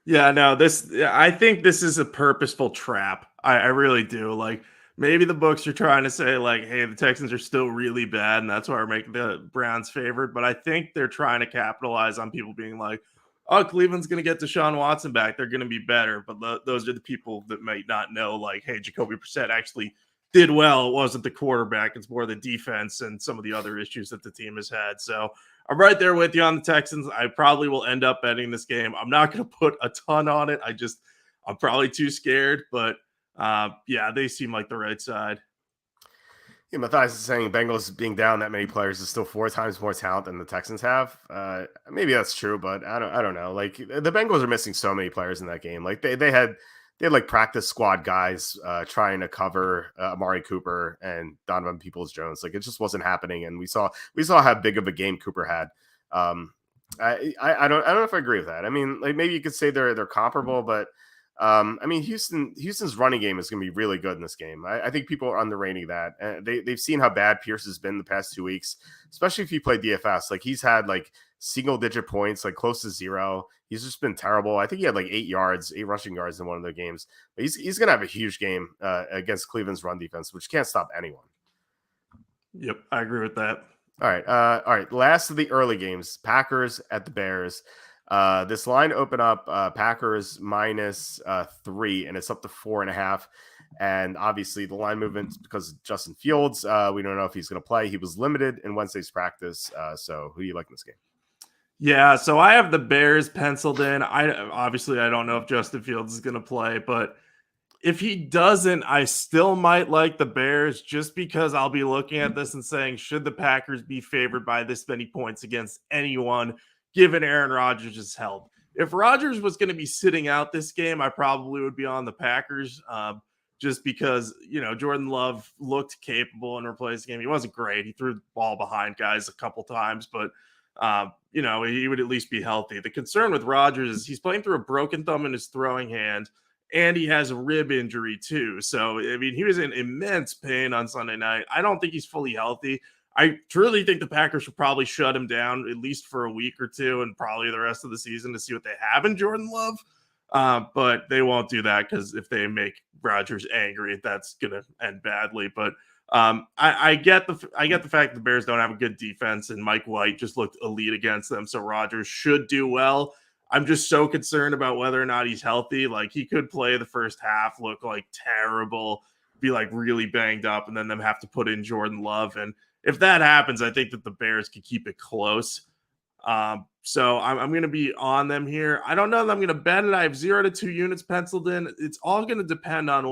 Yeah, no, I think this is a purposeful trap. I really do. Like maybe the books are trying to say like, hey, the Texans are still really bad, and that's why we're making the Browns favored. But I think they're trying to capitalize on people being like, oh, Cleveland's going to get Deshaun Watson back. They're going to be better. But those are the people that might not know, like, hey, Jacoby Brissett actually did well. It wasn't the quarterback. It's more the defense and some of the other issues that the team has had. So I'm right there with you on the Texans. I probably will end up betting this game. I'm not going to put a ton on it. I'm probably too scared, but yeah, they seem like the right side. Yeah, Matthias is saying Bengals being down that many players is still 4 times more talent than the Texans have. Maybe that's true, but I don't know. Like the Bengals are missing so many players in that game. Like they had like practice squad guys trying to cover Amari Cooper and Donovan Peoples-Jones. Like it just wasn't happening, and we saw how big of a game Cooper had. I don't know if I agree with that. I mean, like maybe you could say they're comparable, but I mean, Houston's running game is going to be really good in this game. I think people are underrating that. They've seen how bad Pierce has been the past 2 weeks, especially if you play DFS. Like he's had like single digit points, like close to 0. He's just been terrible. I think he had like 8 rushing yards in one of their games. But he's going to have a huge game against Cleveland's run defense, which can't stop anyone. Yep, I agree with that. All right. Last of the early games: Packers at the Bears. This line opened up Packers -3, and it's up to 4.5. And obviously the line movement because of Justin Fields. We don't know if he's going to play. He was limited in Wednesday's practice. So who do you like in this game? Yeah, so I have the Bears penciled in. I don't know if Justin Fields is going to play, but if he doesn't, I still might like the Bears just because I'll be looking at this and saying, should the Packers be favored by this many points against anyone, given Aaron Rodgers' health? If Rodgers was going to be sitting out this game, I probably would be on the Packers just because, Jordan Love looked capable in replacing him. He wasn't great. He threw the ball behind guys a couple times, but he would at least be healthy. The concern with Rodgers is he's playing through a broken thumb in his throwing hand, and he has a rib injury too. So, I mean, he was in immense pain on Sunday night. I don't think he's fully healthy. I truly think the Packers should probably shut him down at least for a week or two and probably the rest of the season to see what they have in Jordan Love. But they won't do that because if they make Rodgers angry, that's going to end badly. But I get the fact that the Bears don't have a good defense and Mike White just looked elite against them. So Rodgers should do well. I'm just so concerned about whether or not he's healthy. Like he could play the first half, look like terrible, be like really banged up, and then them have to put in Jordan Love. And if that happens, I think that the Bears could keep it close. So I'm going to be on them here. I don't know that I'm going to bet it. I have 0 to 2 units penciled in. It's all going to depend on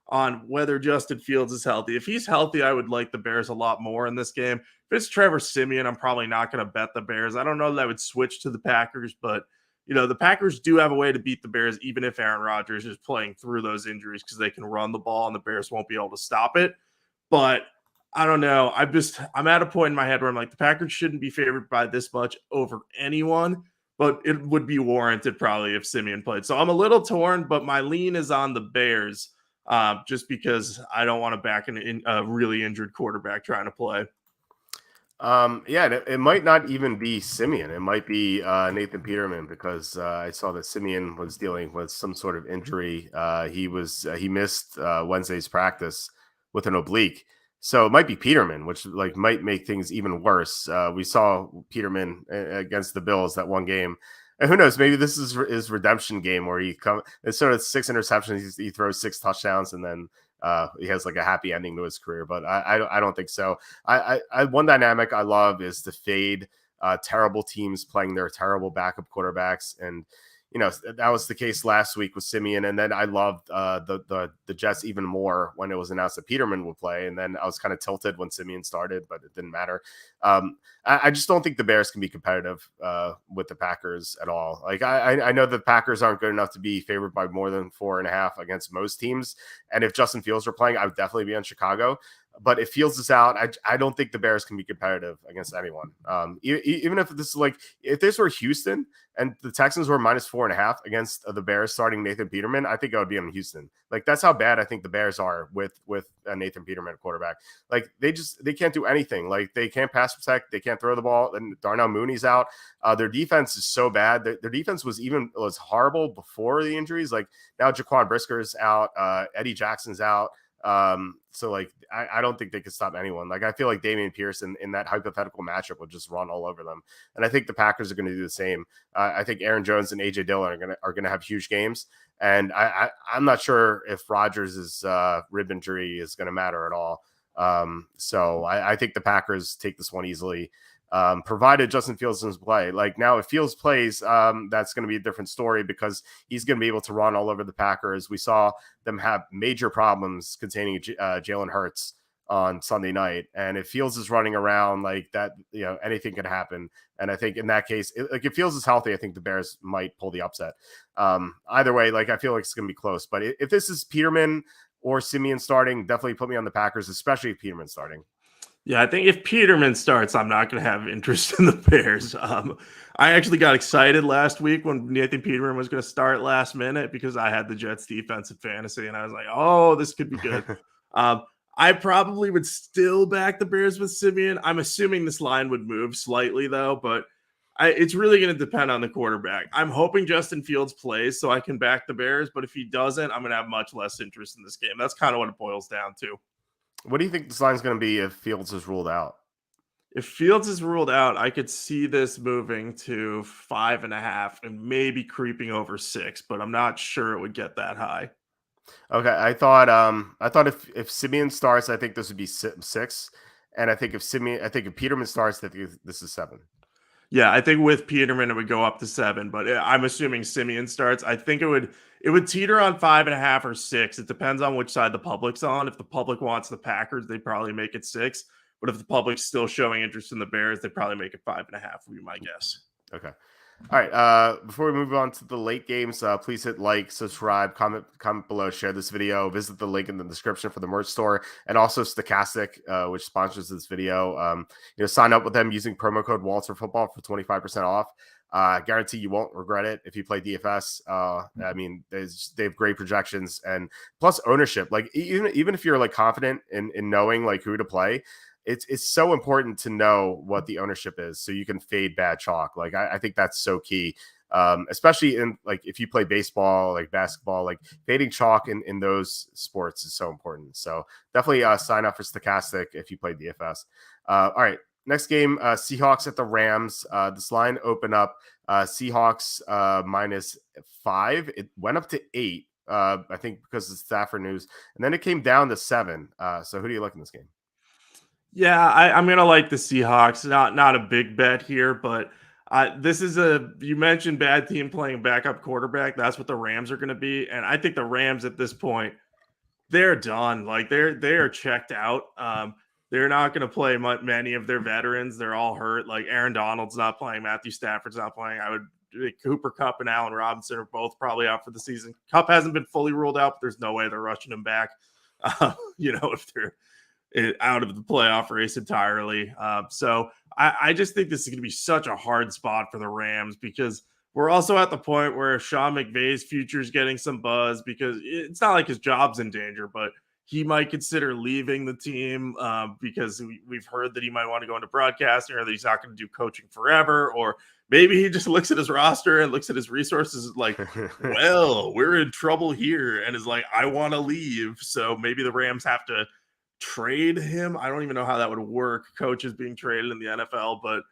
on whether Justin Fields is healthy. If he's healthy, I would like the Bears a lot more in this game. If it's Trevor Siemian, I'm probably not going to bet the Bears. I don't know that I would switch to the Packers, but the Packers do have a way to beat the Bears, even if Aaron Rodgers is playing through those injuries because they can run the ball and the Bears won't be able to stop it. But I don't know. I'm at a point in my head where I'm like, the Packers shouldn't be favored by this much over anyone, but it would be warranted probably if Siemian played. So I'm a little torn, but my lean is on the Bears just because I don't want to back a really injured quarterback trying to play. It might not even be Siemian. It might be Nathan Peterman because I saw that Siemian was dealing with some sort of injury. He missed Wednesday's practice with an oblique. So it might be Peterman, which might make things even worse. We saw Peterman against the Bills that one game. And who knows, maybe this is his redemption game where instead of 6 interceptions, he throws 6 touchdowns and then he has like a happy ending to his career. But I don't think so. One dynamic I love is to fade terrible teams playing their terrible backup quarterbacks. And that was the case last week with Siemian. And then I loved the Jets even more when it was announced that Peterman would play. And then I was kind of tilted when Siemian started, but it didn't matter. I just don't think the Bears can be competitive with the Packers at all. Like I know the Packers aren't good enough to be favored by more than 4.5 against most teams. And if Justin Fields were playing, I would definitely be on Chicago. But if Fields is out, I don't think the Bears can be competitive against anyone. Even if this is like, if this were Houston and the Texans were -4.5 against the Bears starting Nathan Peterman, I think I would be on Houston. Like, that's how bad I think the Bears are with Nathan Peterman quarterback. Like, they can't do anything. Like, they can't pass protect, they can't throw the ball, and Darnell Mooney's out. Their defense is so bad. Their defense was horrible before the injuries. Like, now Jaquan Brisker's out, Eddie Jackson's out. So like, I don't think they could stop anyone. Like, I feel like Damian Pierce in that hypothetical matchup would just run all over them. And I think the Packers are going to do the same. I think Aaron Jones and AJ Dillon are going to have huge games. And I'm not sure if Rodgers' rib injury is going to matter at all. So I think the Packers take this one easily. Provided Justin Fields doesn't play. Like, now if Fields plays, that's going to be a different story because he's going to be able to run all over the Packers. We saw them have major problems containing Jalen Hurts on Sunday night. And if Fields is running around like that, anything could happen. And I think in that case, if Fields is healthy, I think the Bears might pull the upset. Either way, like, I feel like it's going to be close. But if this is Peterman or Simeon starting, definitely put me on the Packers, especially if Peterman's starting. Yeah, I think if Peterman starts, I'm not going to have interest in the Bears. I actually got excited last week when Nathan Peterman was going to start last minute because I had the Jets defense in fantasy, and I was like, oh, this could be good. I probably would still back the Bears with Simeon. I'm assuming this line would move slightly, though, but it's really going to depend on the quarterback. I'm hoping Justin Fields plays so I can back the Bears, but if he doesn't, I'm going to have much less interest in this game. That's kind of what it boils down to. What do you think this line's going to be if Fields is ruled out? If Fields is ruled out, I could see this moving to 5.5 and maybe creeping over 6, but I'm not sure it would get that high. Okay, I thought if Simeon starts, I think this would be 6, and I think if Peterman starts, I think this is 7. Yeah, I think with Peterman it would go up to 7, but I'm assuming Simeon starts. I think it would teeter on 5.5 or 6. It depends on which side the public's on. If the public wants the Packers, they probably make it 6. But if the public's still showing interest in the Bears, they probably make it 5.5, would be my guess. Okay. All right. Before we move on to the late games, please hit like, subscribe, comment below, share this video, visit the link in the description for the merch store, and also Stochastic, which sponsors this video. Sign up with them using promo code Walter Football for 25% off. Guarantee you won't regret it if you play DFS. I mean, they have great projections and plus ownership. Like, even if you're like confident in knowing like who to play, it's so important to know what the ownership is so you can fade bad chalk. Like, I think that's so key, especially in like if you play baseball, like basketball, like fading chalk in those sports is so important. So definitely sign up for Stochastic if you play DFS. All right, next game, Seahawks at the Rams. This line opened up Seahawks -5. It went up to 8, I think, because of Stafford news, and then it came down to 7. So who do you like in this game? Yeah, I'm gonna like the Seahawks. Not a big bet here, but this is you mentioned bad team playing backup quarterback. That's what the Rams are gonna be, and I think the Rams at this point, they're done. Like, they are checked out. They're not gonna play many of their veterans. They're all hurt. Like, Aaron Donald's not playing, Matthew Stafford's not playing. Cooper Kupp and Allen Robinson are both probably out for the season. Kupp hasn't been fully ruled out, but there's no way they're rushing him back. If they're out of the playoff race entirely. So I just think this is going to be such a hard spot for the Rams because we're also at the point where Sean McVay's future is getting some buzz because it's not like his job's in danger, but he might consider leaving the team because we've heard that he might want to go into broadcasting or that he's not going to do coaching forever. Or maybe he just looks at his roster and looks at his resources like, well, we're in trouble here, and is like, I want to leave. So maybe the Rams have to trade him. I don't even know how that would work. Coaches being traded in the NFL, but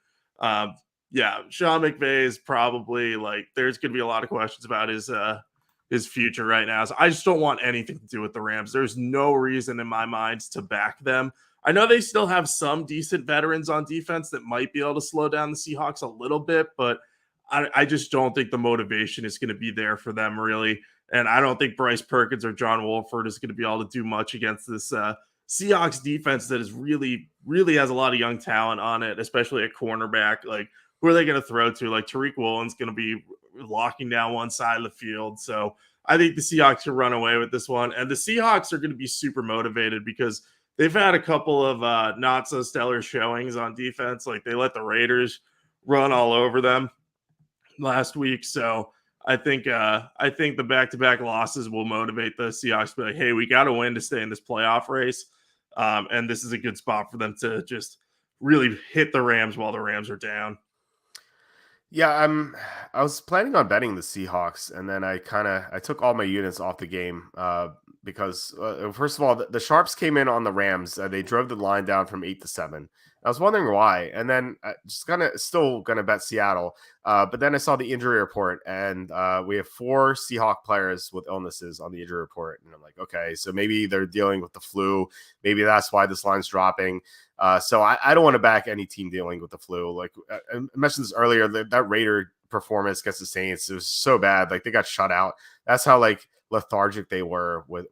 Sean McVay is probably like, there's going to be a lot of questions about his future right now. So I just don't want anything to do with the Rams. There's no reason in my mind to back them. I know they still have some decent veterans on defense that might be able to slow down the Seahawks a little bit, but I just don't think the motivation is going to be there for them really. And I don't think Bryce Perkins or John Wolford is going to be able to do much against this Seahawks defense that is really, really has a lot of young talent on it, especially at cornerback. Like, who are they going to throw to? Like, Tariq Woolen's going to be locking down one side of the field. So I think the Seahawks can run away with this one. And the Seahawks are going to be super motivated because they've had a couple of not so stellar showings on defense. Like they let the Raiders run all over them last week. So I think the back-to-back losses will motivate the Seahawks to be like, hey, we got to win to stay in this playoff race. And this is a good spot for them to just really hit the Rams while the Rams are down. Yeah, I was planning on betting the Seahawks, and then I took all my units off the game because first of all, the sharps came in on the Rams. They drove the line down from 8-7. I was wondering why, and then just still gonna bet Seattle. But then I saw the injury report, and we have 4 Seahawk players with illnesses on the injury report, and I'm like, okay, so maybe they're dealing with the flu. Maybe that's why this line's dropping. So I don't want to back any team dealing with the flu. Like I mentioned this earlier, that Raider performance against the Saints, it was so bad. Like they got shut out. That's how like lethargic they were with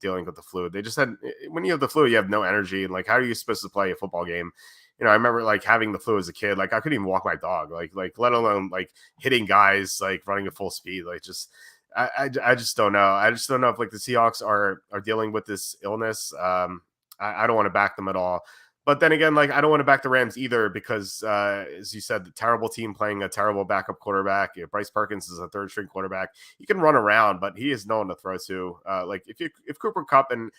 dealing with the flu. They just had, when you have the flu, you have no energy. And like, how are you supposed to play a football game? I remember like having the flu as a kid. Like I couldn't even walk my dog. Like let alone like hitting guys like running at full speed. Like just I just don't know. I just don't know if like the Seahawks are dealing with this illness. I don't want to back them at all. But then again, like I don't want to back the Rams either because, as you said, the terrible team playing a terrible backup quarterback. Bryce Perkins is a third-string quarterback. He can run around, but he is no one to throw to. Like if Cooper Kupp and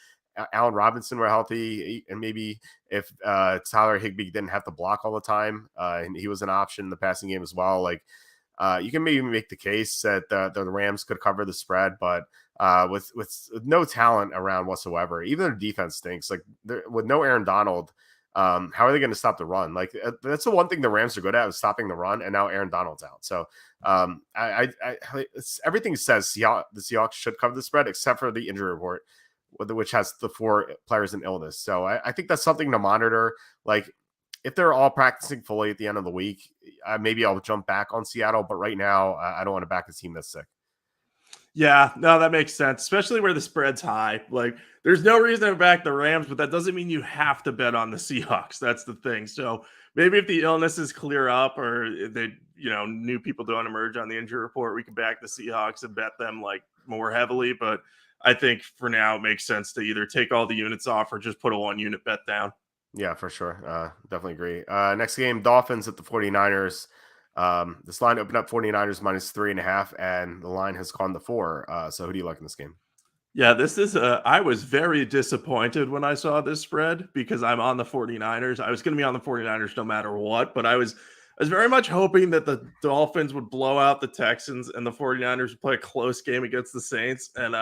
Allen Robinson were healthy, and maybe if Tyler Higbee didn't have to block all the time, and he was an option in the passing game as well. Like you can maybe make the case that the Rams could cover the spread, but with no talent around whatsoever, even their defense stinks. Like with no Aaron Donald. How are they going to stop the run? Like that's the one thing the Rams are good at, is stopping the run. And now Aaron Donald's out. So everything says the Seahawks should cover the spread except for the injury report, which has the 4 players in illness. So I think that's something to monitor. Like if they're all practicing fully at the end of the week, maybe I'll jump back on Seattle. But right now, I don't want to back a team that's sick. Yeah, no, that makes sense, especially where the spread's high. Like, there's no reason to back the Rams, but that doesn't mean you have to bet on the Seahawks. That's the thing. So maybe if the illnesses clear up or they, new people don't emerge on the injury report, we can back the Seahawks and bet them like more heavily. But I think for now, it makes sense to either take all the units off or just put a 1-unit bet down. Yeah, for sure. Definitely agree. Next game, Dolphins at the 49ers. This line opened up 49ers -3.5, and the line has gone to 4. So who do you like in this game? Yeah, this is I was very disappointed when I saw this spread because I'm on the 49ers. I was going to be on the 49ers no matter what, but I was very much hoping that the Dolphins would blow out the Texans and the 49ers would play a close game against the Saints, and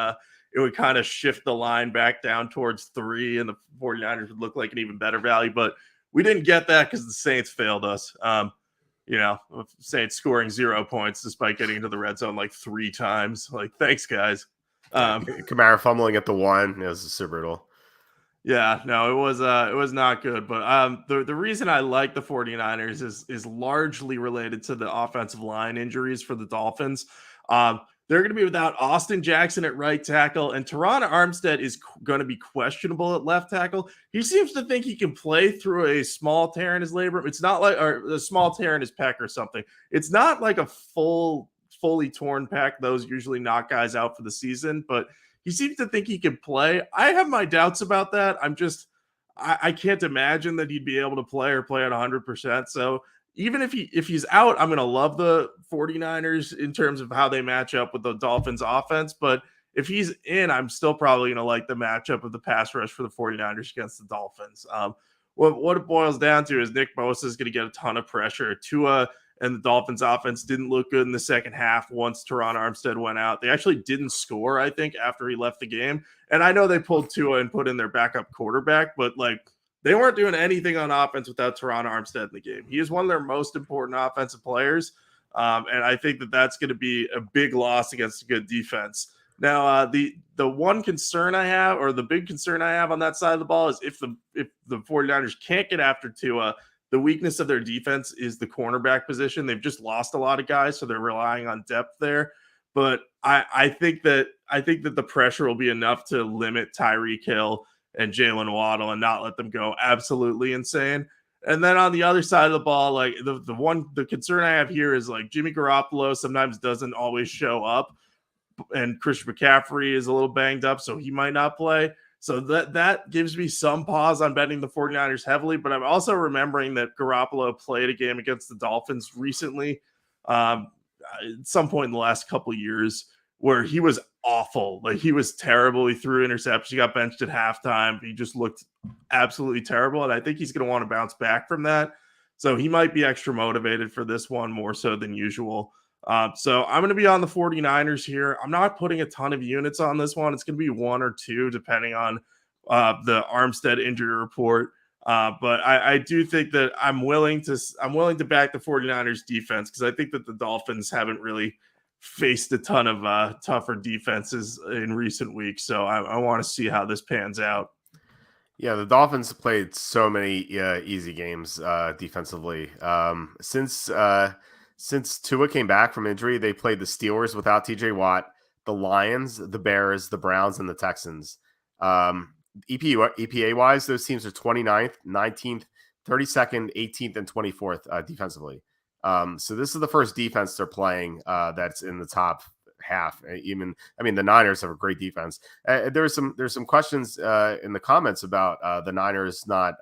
it would kind of shift the line back down towards 3 and the 49ers would look like an even better value, but we didn't get that because the Saints failed us. Saints scoring 0 points despite getting into the red zone like 3 times. Like, thanks, guys. Kamara fumbling at the 1. It was super brutal. Yeah, no, it was not good. But the reason I like the 49ers is largely related to the offensive line injuries for the Dolphins. They're going to be without Austin Jackson at right tackle, and Teron Armstead is going to be questionable at left tackle. He seems to think he can play through a small tear in his labrum. It's not like or a small tear in his pec or something. It's not like a fully torn pec. Those usually knock guys out for the season, but he seems to think he can play. I have my doubts about that. I can't imagine that he'd be able to play or play at 100%. So even if he's out, I'm going to love the 49ers in terms of how they match up with the Dolphins offense. But if he's in, I'm still probably going to like the matchup of the pass rush for the 49ers against the Dolphins. What it boils down to is Nick Bosa is going to get a ton of pressure. Tua and the Dolphins offense didn't look good in the second half once Teron Armstead went out. They actually didn't score, I think, after he left the game. And I know they pulled Tua and put in their backup quarterback, but like, they weren't doing anything on offense without Teron Armstead in the game. He is one of their most important offensive players, and I think that that's going to be a big loss against a good defense. Now, the one concern I have, or the big concern I have on that side of the ball, is if the 49ers can't get after Tua, the weakness of their defense is the cornerback position. They've just lost a lot of guys, so they're relying on depth there. But I think that the pressure will be enough to limit Tyreek Hill and Jalen Waddle and not let them go absolutely insane. And then on the other side of the ball, like the concern I have here is like Jimmy Garoppolo sometimes doesn't always show up, and Christian McCaffrey is a little banged up, so he might not play. So that gives me some pause on betting the 49ers heavily, but I'm also remembering that Garoppolo played a game against the Dolphins recently, at some point in the last couple of years, where he was awful. Like, he was terrible. He threw interceptions. He got benched at halftime. He just looked absolutely terrible. And I think he's going to want to bounce back from that. So he might be extra motivated for this one more so than usual. So I'm going to be on the 49ers here. I'm not putting a ton of units on this one. It's going to be 1 or 2, depending on the Armstead injury report. But I do think that I'm willing to back the 49ers defense, because I think that the Dolphins haven't really faced a ton of tougher defenses in recent weeks. So I want to see how this pans out. Yeah, the Dolphins played so many easy games defensively. Since Tua came back from injury, they played the Steelers without TJ Watt, the Lions, the Bears, the Browns, and the Texans. EPA wise, those teams are 29th, 19th, 32nd, 18th, and 24th defensively. So this is the first defense they're playing that's in the top half. The Niners have a great defense. There's some questions in the comments about the Niners not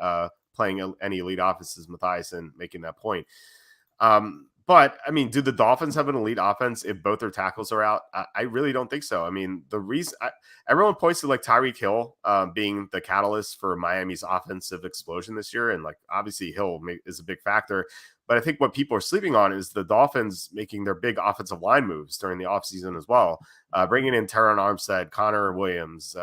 playing any elite offenses. Matthias and making that point. But do the Dolphins have an elite offense if both their tackles are out? I really don't think so. The reason everyone points to like Tyreek Hill being the catalyst for Miami's offensive explosion this year, and like obviously Hill is a big factor. But I think what people are sleeping on is the Dolphins making their big offensive line moves during the offseason as well, bringing in Teron Armstead, Connor Williams.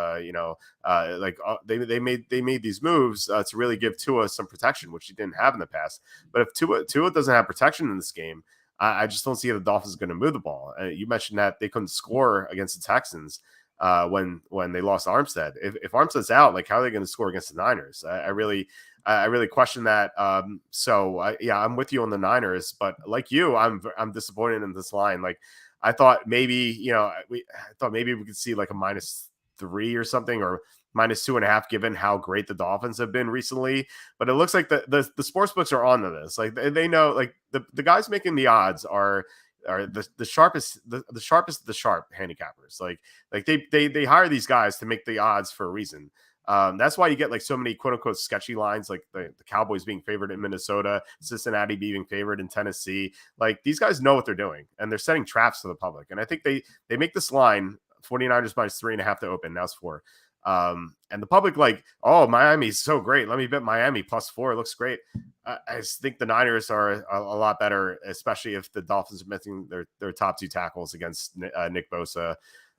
They made these moves to really give Tua some protection, which he didn't have in the past. But if Tua doesn't have protection in this game, I just don't see the Dolphins going to move the ball. You mentioned that they couldn't score against the Texans when they lost Armstead. If Armstead's out, like, how are they going to score against the Niners? I really question that. I'm with you on the Niners, but like you, I'm disappointed in this line. Like, I thought maybe we could see like a -3 or something, or -2.5, given how great the Dolphins have been recently. But it looks like the sports books are onto this. Like, they know, like, the guys making the odds are the sharpest handicappers. Like they hire these guys to make the odds for a reason. That's why you get like so many quote unquote sketchy lines, like the Cowboys being favored in Minnesota, Cincinnati being favored in Tennessee. Like, these guys know what they're doing, and they're setting traps to the public. And I think they make this line 49ers -3.5 to open. Now it's 4. And the public, like, oh, Miami's so great, let me bet Miami +4. It looks great. I just think the Niners are a lot better, especially if the Dolphins are missing their top 2 tackles against Nick Bosa.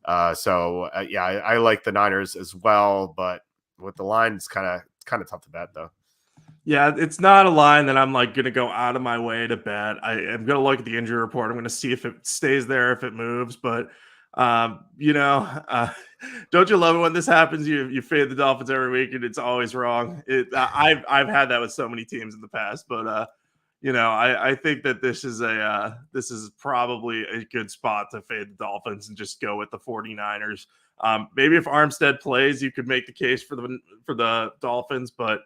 I like the Niners as well, but with the line, it's kind of tough to bet, though. Yeah, it's not a line that I'm like going to go out of my way to bet. I am going to look at the injury report. I'm going to see if it stays there, if it moves. But don't you love it when this happens? You fade the Dolphins every week, and it's always wrong. I've had that with so many teams in the past, but I think that this is probably a good spot to fade the Dolphins and just go with the 49ers. Maybe if Armstead plays, you could make the case for the Dolphins, but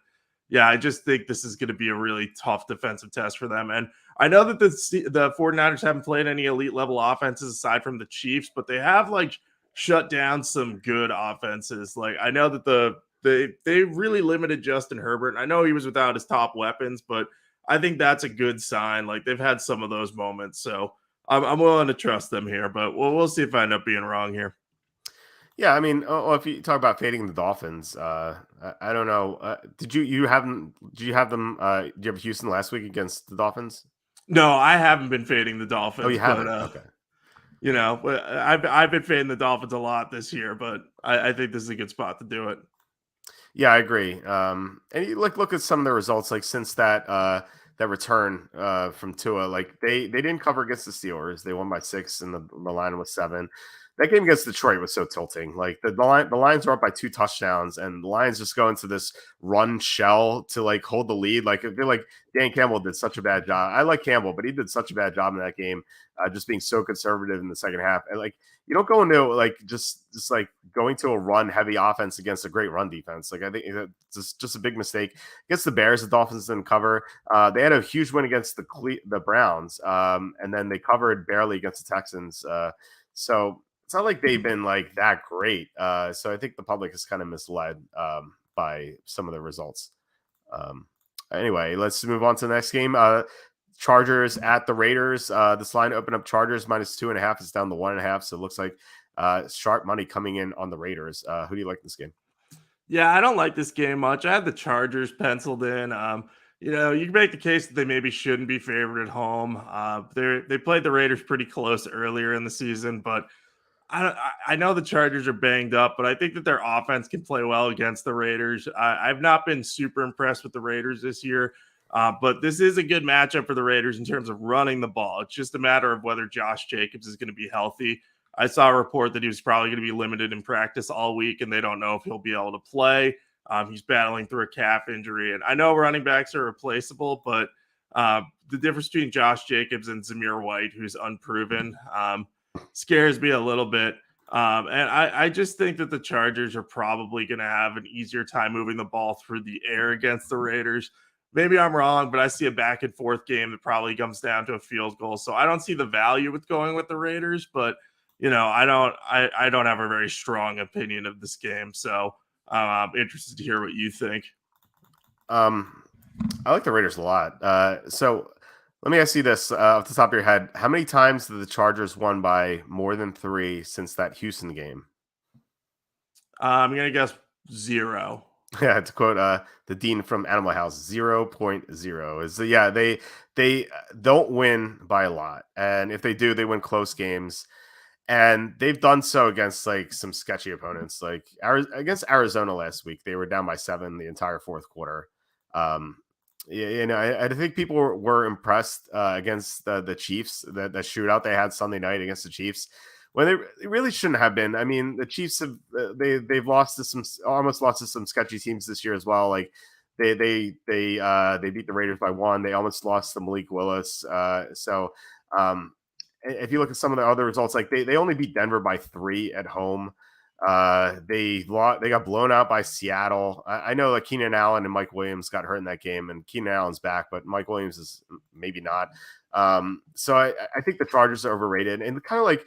yeah, I just think this is going to be a really tough defensive test for them. And I know that the 49ers haven't played any elite level offenses aside from the Chiefs, but they have like shut down some good offenses. Like, I know that they really limited Justin Herbert. I know he was without his top weapons, but I think that's a good sign. Like, they've had some of those moments, so I'm willing to trust them here. But we'll see if I end up being wrong here. Yeah, if you talk about fading the Dolphins, I don't know. Did you have them? Do you have Houston last week against the Dolphins? No, I haven't been fading the Dolphins. Oh, you haven't? Okay. I've been fading the Dolphins a lot this year, but I think this is a good spot to do it. Yeah, I agree. And you look at some of the results, like since that return from Tua, like they didn't cover against the Steelers. They won by 6, and the line was 7. That game against Detroit was so tilting. Like the Lions were up by 2 touchdowns, and the Lions just go into this run shell to like hold the lead. Like, I feel like Dan Campbell did such a bad job. I like Campbell, but he did such a bad job in that game, just being so conservative in the second half. And like, you don't go into like just like going to a run heavy offense against a great run defense. Like, I think it's just a big mistake against the Bears. The Dolphins didn't cover. They had a huge win against the Browns, and then they covered barely against the Texans. So it's not like they've been like that great. So I think the public is kind of misled by some of the results. Um, anyway, let's move on to the next game. Chargers at the Raiders. This line opened up Chargers -2.5. It's down to 1.5. So it looks like sharp money coming in on the Raiders. Who do you like in this game? Yeah, I don't like this game much. I had the Chargers penciled in. You can make the case that they maybe shouldn't be favored at home. They played the Raiders pretty close earlier in the season, but I know the Chargers are banged up, but I think that their offense can play well against the Raiders. I've not been super impressed with the Raiders this year, but this is a good matchup for the Raiders in terms of running the ball. It's just a matter of whether Josh Jacobs is going to be healthy. I saw a report that he was probably going to be limited in practice all week, and they don't know if he'll be able to play. He's battling through a calf injury, and I know running backs are replaceable, but the difference between Josh Jacobs and Zamir White, who's unproven, scares me a little bit. And I just think that the Chargers are probably going to have an easier time moving the ball through the air against the Raiders. Maybe I'm wrong, but I see a back and forth game that probably comes down to a field goal. So I don't see the value with going with the Raiders, but I don't have a very strong opinion of this game. So I'm interested to hear what you think. I like the Raiders a lot. So let me ask you this off the top of your head. How many times did the Chargers won by more than 3 since that Houston game? I'm going to guess 0. Yeah, to quote the dean from Animal House, 0.0 is they don't win by a lot, and if they do, they win close games, and they've done so against like some sketchy opponents, like against Arizona last week. They were down by 7 the entire fourth quarter. I think people were impressed against the Chiefs, that shootout they had Sunday night against the Chiefs, when they really shouldn't have been. I mean, the Chiefs have they've almost lost to some sketchy teams this year as well. Like they beat the Raiders by 1. They almost lost to Malik Willis. If you look at some of the other results, like they only beat Denver by 3 at home. They got blown out by Seattle. I know like Keenan Allen and Mike Williams got hurt in that game, and Keenan Allen's back, but Mike Williams is maybe not. So I think the Chargers are overrated, and kind of like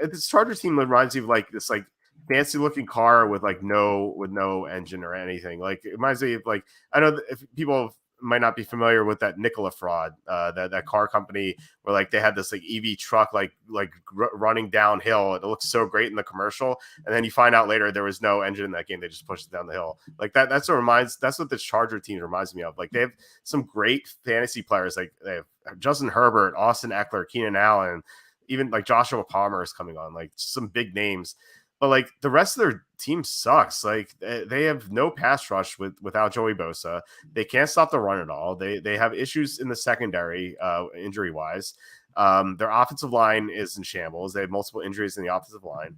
this Chargers team reminds me of like this like fancy looking car with no engine or anything. Like it reminds me of like, I know if people might not be familiar with that Nikola fraud, that car company where like they had this like EV truck like running downhill. It looks so great in the commercial, and then you find out later there was no engine in that game. They just pushed it down the hill. Like that. That's what this Charger team reminds me of. Like they have some great fantasy players. Like they have Justin Herbert, Austin Eckler, Keenan Allen, even like Joshua Palmer is coming on. Like some big names. But like the rest of their team sucks. Like they have no pass rush without Joey Bosa. They can't stop the run at all. They have issues in the secondary, injury wise. Their offensive line is in shambles. They have multiple injuries in the offensive line.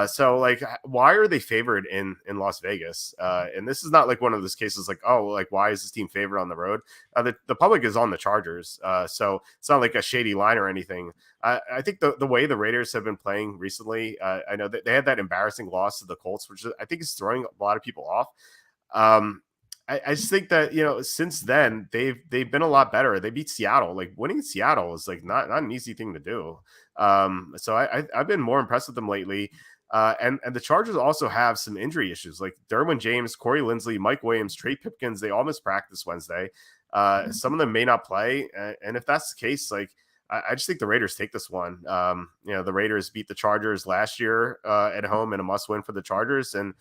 So like, why are they favored in Las Vegas? And this is not like one of those cases like, oh, like why is this team favored on the road? The public is on the Chargers. So it's not like a shady line or anything. I think the way the Raiders have been playing recently, I know that they had that embarrassing loss to the Colts, which I think is throwing a lot of people off. I just think that, since then they've been a lot better. They beat Seattle. Like winning in Seattle is like not an easy thing to do. So I've been more impressed with them lately. And the Chargers also have some injury issues, like Derwin James, Corey Linsley, Mike Williams, Trey Pipkins. They all missed practice Wednesday. Some of them may not play. And if that's the case, like I just think the Raiders take this one. The Raiders beat the Chargers last year at home in a must win for the Chargers. And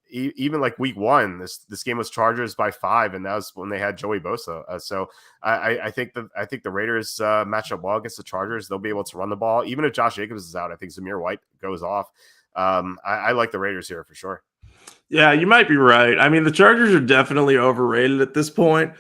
even like week 1, this game was Chargers by 5, and that was when they had Joey Bosa. So I think the Raiders match up well against the Chargers. They'll be able to run the ball. Even if Josh Jacobs is out, I think Zamir White goes off. I like the Raiders here for sure. Yeah, you might be right. I mean, the Chargers are definitely overrated at this point.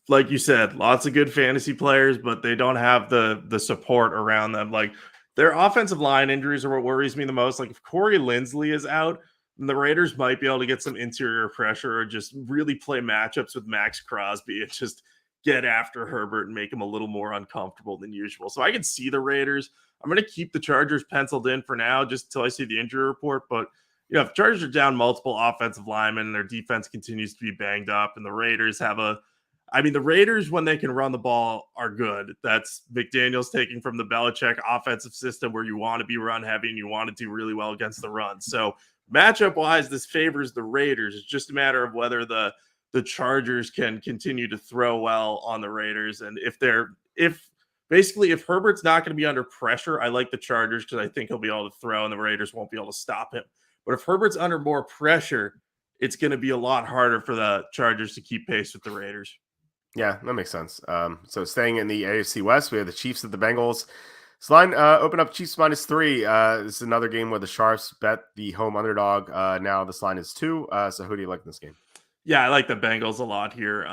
Like you said, lots of good fantasy players, but they don't have the support around them. Like their offensive line injuries are what worries me the most. Like if Corey Linsley is out, the Raiders might be able to get some interior pressure or just really play matchups with Max Crosby and just get after Herbert and make him a little more uncomfortable than usual. So I can see the Raiders. I'm going to keep the Chargers penciled in for now, just until I see the injury report. But, if Chargers are down multiple offensive linemen and their defense continues to be banged up, and the Raiders have a I mean, the Raiders, when they can run the ball, are good. That's McDaniels taking from the Belichick offensive system where you want to be run heavy and you want to do really well against the run. So matchup wise, this favors the Raiders. It's just a matter of whether the Chargers can continue to throw well on the Raiders. And if Herbert's not going to be under pressure, I like the Chargers because I think he'll be able to throw and the Raiders won't be able to stop him. But if Herbert's under more pressure, it's going to be a lot harder for the Chargers to keep pace with the Raiders. Yeah, that makes sense. So staying in the AFC West, we have the Chiefs at the Bengals. This line open up Chiefs -3. This is another game where the Sharps bet the home underdog. Now this line is 2. So who do you like in this game? Yeah, I like the Bengals a lot here.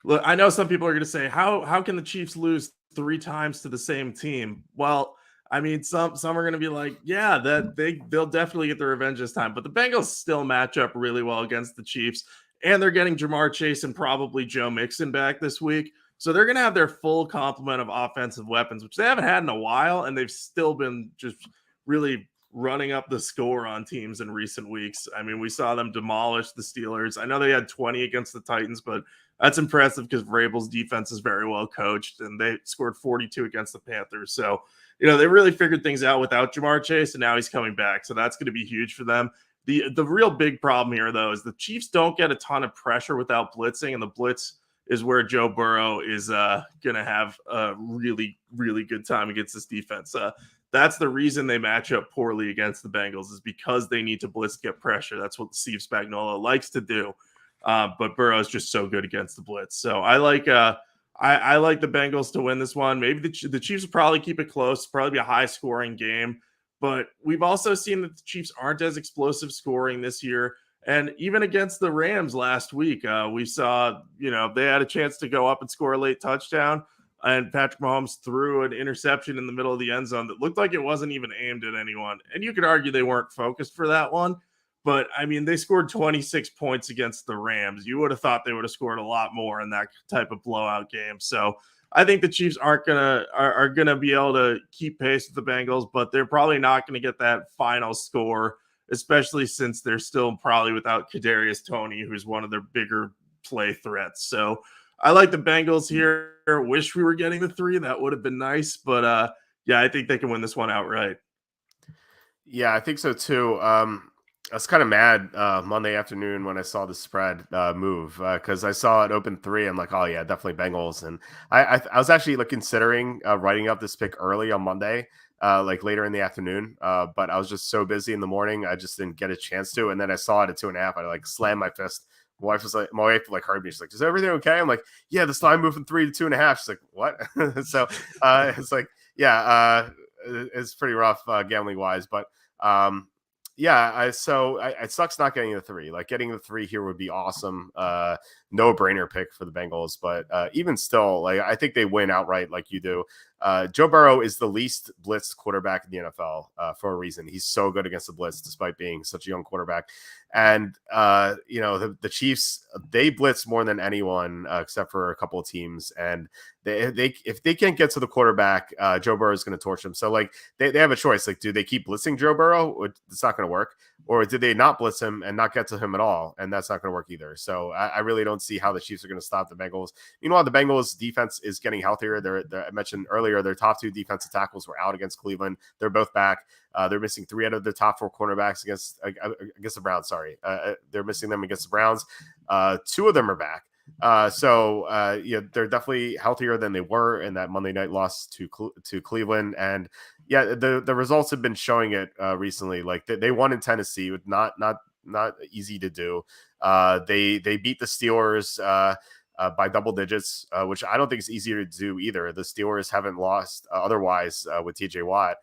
Look, I know some people are going to say, how can the Chiefs lose 3 times to the same team? Well, I mean, some are going to be like, yeah, that they'll definitely get the revenge this time. But the Bengals still match up really well against the Chiefs, and they're getting Jamar Chase and probably Joe Mixon back this week. So they're going to have their full complement of offensive weapons, which they haven't had in a while, and they've still been just really running up the score on teams in recent weeks. I mean, we saw them demolish the Steelers. I know they had 20 against the Titans, but that's impressive because Vrabel's defense is very well coached, and they scored 42 against the Panthers. So, they really figured things out without Jamar Chase, and now he's coming back. So that's going to be huge for them. The real big problem here, though, is the Chiefs don't get a ton of pressure without blitzing, and the blitz is where Joe Burrow is going to have a really, really good time against this defense. That's the reason they match up poorly against the Bengals is because they need to blitz to get pressure. That's what Steve Spagnuolo likes to do. But Burrow is just so good against the blitz. So I like I like the Bengals to win this one. Maybe the Chiefs will probably keep it close, probably be a high scoring game. But we've also seen that the Chiefs aren't as explosive scoring this year. And even against the Rams last week, we saw, they had a chance to go up and score a late touchdown. And Patrick Mahomes threw an interception in the middle of the end zone that looked like it wasn't even aimed at anyone. And you could argue they weren't focused for that one. But, I mean, they scored 26 points against the Rams. You would have thought they would have scored a lot more in that type of blowout game. So I think the Chiefs are gonna be able to keep pace with the Bengals, but they're probably not going to get that final score, especially since they're still probably without Kadarius Toney, who's one of their bigger play threats. So I like the Bengals here. Wish we were getting the 3. That would have been nice. But, yeah, I think they can win this one outright. Yeah, I think so too. I was kind of mad Monday afternoon when I saw the spread move because I saw it open 3. I'm like, oh yeah, definitely Bengals. And I was actually considering writing up this pick early on Monday, later in the afternoon. But I was just so busy in the morning, I just didn't get a chance to. And then I saw it at 2.5. I slammed my fist. My wife heard me. She's like, "Is everything okay?" I'm like, "Yeah, this line moved from 3 to 2.5." She's like, "What?" So it's like, yeah, it's pretty rough gambling wise, but yeah, it sucks not getting the 3. Getting the 3 here would be awesome. No brainer pick for the Bengals, but even still, I think they win outright, like you do. Joe Burrow is the least blitzed quarterback in the NFL for a reason. He's so good against the blitz, despite being such a young quarterback. And the Chiefs, they blitz more than anyone except for a couple of teams. And they if they can't get to the quarterback, Joe Burrow is going to torch them. So they have a choice. Do they keep blitzing Joe Burrow? It's not going to work. Or did they not blitz him and not get to him at all? And that's not going to work either. So I really don't see how the Chiefs are going to stop the Bengals. Meanwhile, the Bengals defense is getting healthier. I mentioned earlier, their top 2 defensive tackles were out against Cleveland. They're both back. They're missing 3 out of their top 4 cornerbacks against the Browns. Sorry. They're missing them against the Browns. 2 of them are back. They're definitely healthier than they were in that Monday night loss to Cleveland. And yeah, the results have been showing it recently. They won in Tennessee, with not easy to do. They beat the Steelers by double digits, which I don't think is easier to do either. The Steelers haven't lost otherwise with TJ Watt.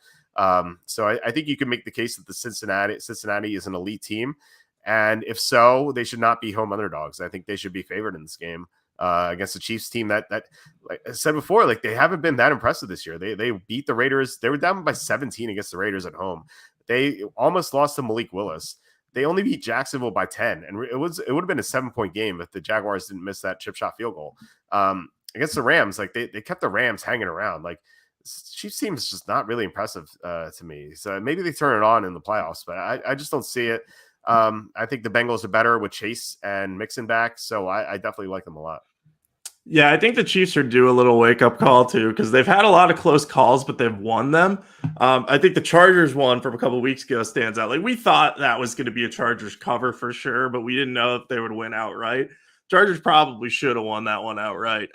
So I think you can make the case that the Cincinnati is an elite team. And if so, they should not be home underdogs. I think they should be favored in this game against the Chiefs team that, like I said before, they haven't been that impressive this year. They beat the Raiders. They were down by 17 against the Raiders at home. They almost lost to Malik Willis. They only beat Jacksonville by 10. And it would have been a 7-point game if the Jaguars didn't miss that chip shot field goal. Against the Rams, they kept the Rams hanging around. Chiefs team is just not really impressive to me. So maybe they turn it on in the playoffs, but I just don't see it. I think the Bengals are better with Chase and Mixon back, so I definitely like them a lot. Yeah, I think the Chiefs are due a little wake up call too, because they've had a lot of close calls, but they've won them. I think the Chargers one from a couple weeks ago stands out. Like we thought that was going to be a Chargers cover for sure, but we didn't know if they would win outright. Chargers probably should have won that one outright.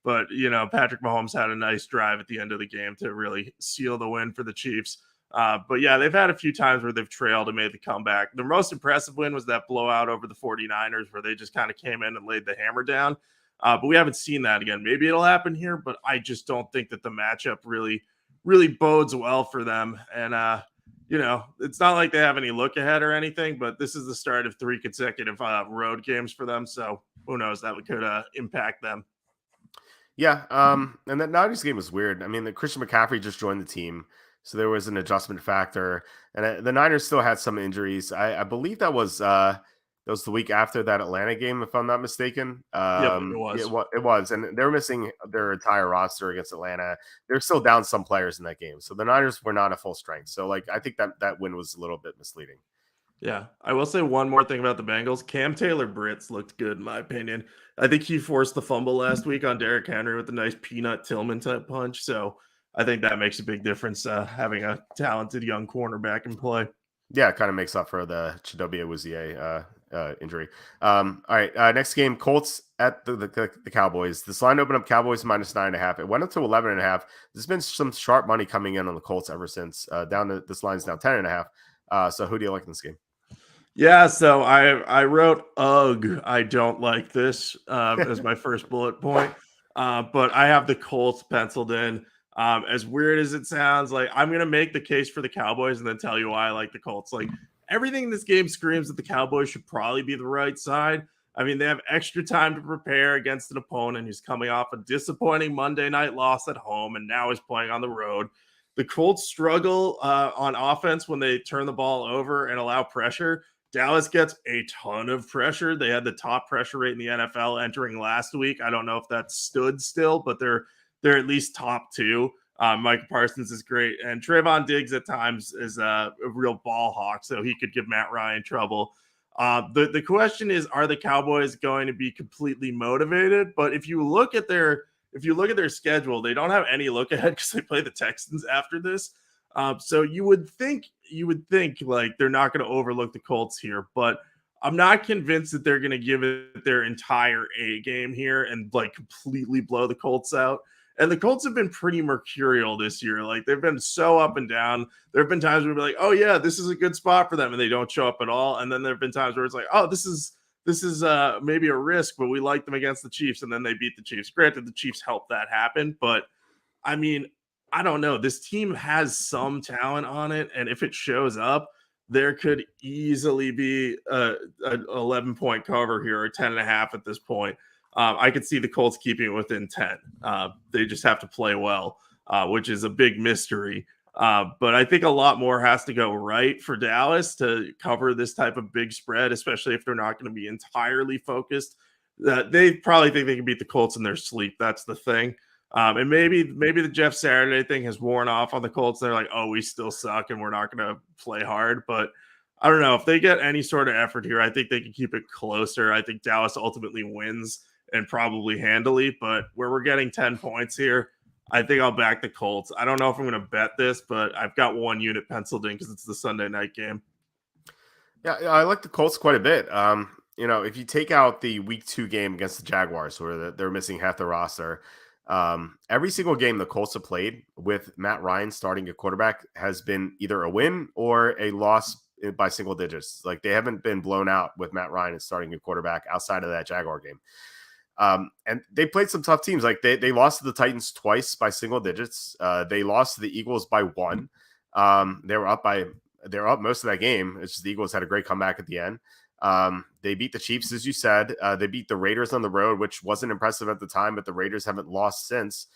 But Patrick Mahomes had a nice drive at the end of the game to really seal the win for the Chiefs. But yeah, they've had a few times where they've trailed and made the comeback. The most impressive win was that blowout over the 49ers where they just kind of came in and laid the hammer down. But we haven't seen that again. Maybe it'll happen here, but I just don't think that the matchup really bodes well for them. And it's not like they have any look ahead or anything, but this is the start of 3 consecutive road games for them. So who knows, that could impact them. Yeah, and that Niners game was weird. I mean, the Christian McCaffrey just joined the team, so there was an adjustment factor, and the Niners still had some injuries. I believe that was the week after that Atlanta game, if I'm not mistaken. Yep, it was. It was, and they were missing their entire roster against Atlanta. They're still down some players in that game, so the Niners were not at full strength. So, like, I think that win was a little bit misleading. Yeah, I will say one more thing about the Bengals. Cam Taylor-Britt looked good in my opinion. I think he forced the fumble last week on Derrick Henry with a nice peanut Tillman type punch. So I think that makes a big difference having a talented young cornerback in play. Yeah, it kind of makes up for the Chidobe Awuzie injury. All right, next game, Colts at the Cowboys. This line opened up Cowboys minus 9.5. It went up to 11.5. There's been some sharp money coming in on the Colts ever since. Down to this line's now 10.5. So who do you like in this game? Yeah, so I wrote ugh, I don't like this as my first bullet point. But I have the Colts penciled in. As weird as it sounds, like I'm gonna make the case for the Cowboys and then tell you why I like the Colts. Like everything in this game screams that the Cowboys should probably be the right side. I mean, they have extra time to prepare against an opponent who's coming off a disappointing Monday night loss at home and now is playing on the road. The Colts struggle on offense when they turn the ball over and allow pressure. Dallas gets a ton of pressure. They had the top pressure rate in the NFL entering last week. I don't know if that stood still, but they're at least top 2. Micah Parsons is great, and Trayvon Diggs at times is a real ball hawk, so he could give Matt Ryan trouble. The question is, are the Cowboys going to be completely motivated? But if you look at their schedule, they don't have any look ahead because they play the Texans after this. So you would think like they're not going to overlook the Colts here, but I'm not convinced that they're going to give it their entire A game here and like completely blow the Colts out. And the Colts have been pretty mercurial this year. Like they've been so up and down. There have been times where we're like, oh yeah, this is a good spot for them, and they don't show up at all. And then there have been times where it's like, oh, this is maybe a risk, but we like them against the Chiefs, and then they beat the Chiefs. Granted, the Chiefs helped that happen, but I mean, I don't know. This team has some talent on it, and if it shows up, there could easily be an 11-point cover here or 10.5 at this point. I could see the Colts keeping it within 10. They just have to play well, which is a big mystery. But I think a lot more has to go right for Dallas to cover this type of big spread, especially if they're not going to be entirely focused. They probably think they can beat the Colts in their sleep. That's the thing. And maybe the Jeff Saturday thing has worn off on the Colts. They're like, oh, we still suck and we're not going to play hard. But I don't know. If they get any sort of effort here, I think they can keep it closer. I think Dallas ultimately wins and probably handily. But where we're getting 10 points here, I think I'll back the Colts. I don't know if I'm going to bet this, but I've got 1 unit penciled in because it's the Sunday night game. Yeah, I like the Colts quite a bit. If you take out the week 2 game against the Jaguars, where they're missing half the roster, every single game the Colts have played with Matt Ryan starting at quarterback has been either a win or a loss by single digits. Like they haven't been blown out with Matt Ryan starting at quarterback outside of that Jaguar game. And they played some tough teams. Like they lost to the Titans twice by single digits. They lost to the Eagles by 1. They were up most of that game. It's just the Eagles had a great comeback at the end. They beat the Chiefs, as you said. They beat the Raiders on the road, which wasn't impressive at the time, but the Raiders haven't lost since.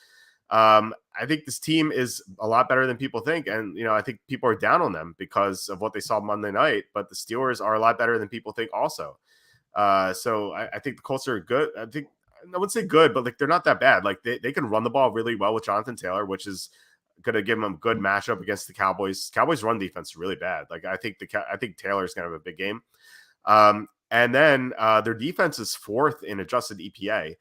I think this team is a lot better than people think. And, I think people are down on them because of what they saw Monday night, but the Steelers are a lot better than people think also. So I think the Colts are good. I wouldn't say good, but like they're not that bad. Like they can run the ball really well with Jonathan Taylor, which is going to give them a good matchup against the Cowboys. Cowboys run defense is really bad. Like I think Taylor is going to have a big game. And then their defense is 4th in adjusted EPA.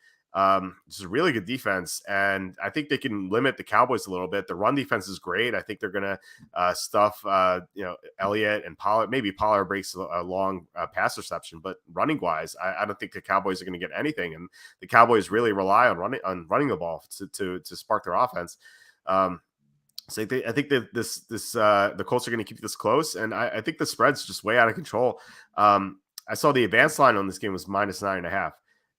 It's a really good defense, and I think they can limit the Cowboys a little bit. The run defense is great. I think they're going to stuff, Elliott and Pollard. Maybe Pollard breaks a long pass reception, but running wise, I don't think the Cowboys are going to get anything. And the Cowboys really rely on running the ball to spark their offense. So I think that the Colts are going to keep this close, and I think the spread's just way out of control. I saw the advanced line on this game was -9.5.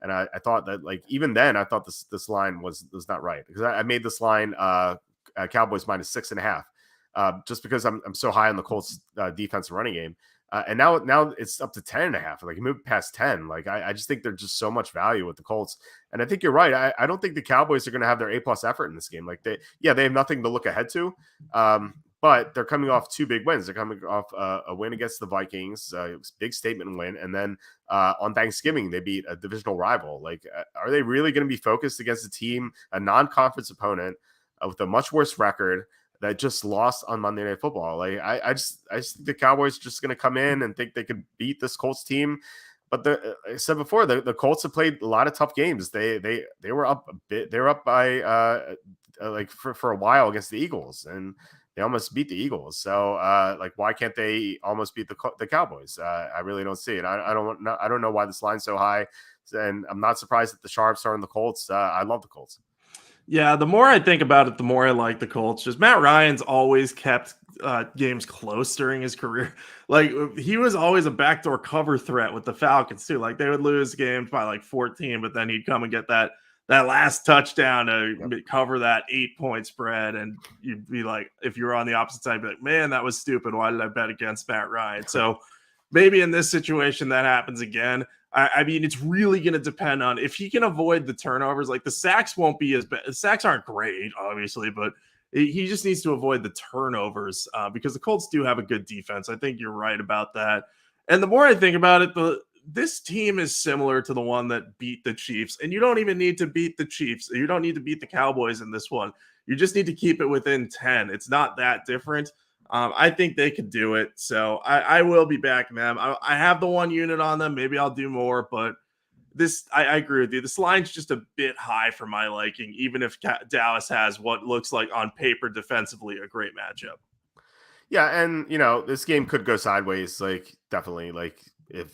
And I thought that, like, even then, I thought this line was not right, because I made this line Cowboys -6.5, just because I'm so high on the Colts defensive running game, and now it's up to 10.5. Like, it moved past 10. Like, I just think there's just so much value with the Colts, and I think you're right. I don't think the Cowboys are going to have their A+ effort in this game. Like, they have nothing to look ahead to. But they're coming off two big wins. They're coming off a win against the Vikings, big statement win, and then on Thanksgiving they beat a divisional rival. Like, are they really going to be focused against a non-conference opponent with a much worse record that just lost on Monday Night Football? Like, I just think the Cowboys are just going to come in and think they could beat this Colts team. But I said before, the Colts have played a lot of tough games. They were up a bit. They were up by for a while against the Eagles, and they almost beat the Eagles. So, why can't they almost beat the Cowboys? I really don't see it. I don't know why this line's so high, and I'm not surprised that the sharps are in the Colts. I love the Colts. Yeah, the more I think about it, the more I like the Colts. Just Matt Ryan's always kept games close during his career. Like, he was always a backdoor cover threat with the Falcons too. Like, they would lose games by like 14, but then he'd come and get that last touchdown to cover that 8-point spread. And you'd be like, if you were on the opposite side, you'd be like, man, that was stupid. Why did I bet against Matt Ryan? So maybe in this situation that happens again. I mean, it's really going to depend on if he can avoid the turnovers. Like, the sacks won't be as bad. The sacks aren't great, obviously, but he just needs to avoid the turnovers because the Colts do have a good defense. I think you're right about that. And the more I think about it, this team is similar to the one that beat the Chiefs. And you don't even need to beat the Chiefs. You don't need to beat the Cowboys in this one. You just need to keep it within 10. It's not that different. I think they could do it. So I will be backing them. I have the 1 unit on them. Maybe I'll do more, but I agree with you. This line's just a bit high for my liking, even if Dallas has what looks like on paper defensively a great matchup. Yeah, and this game could go sideways. Like, definitely. Like, if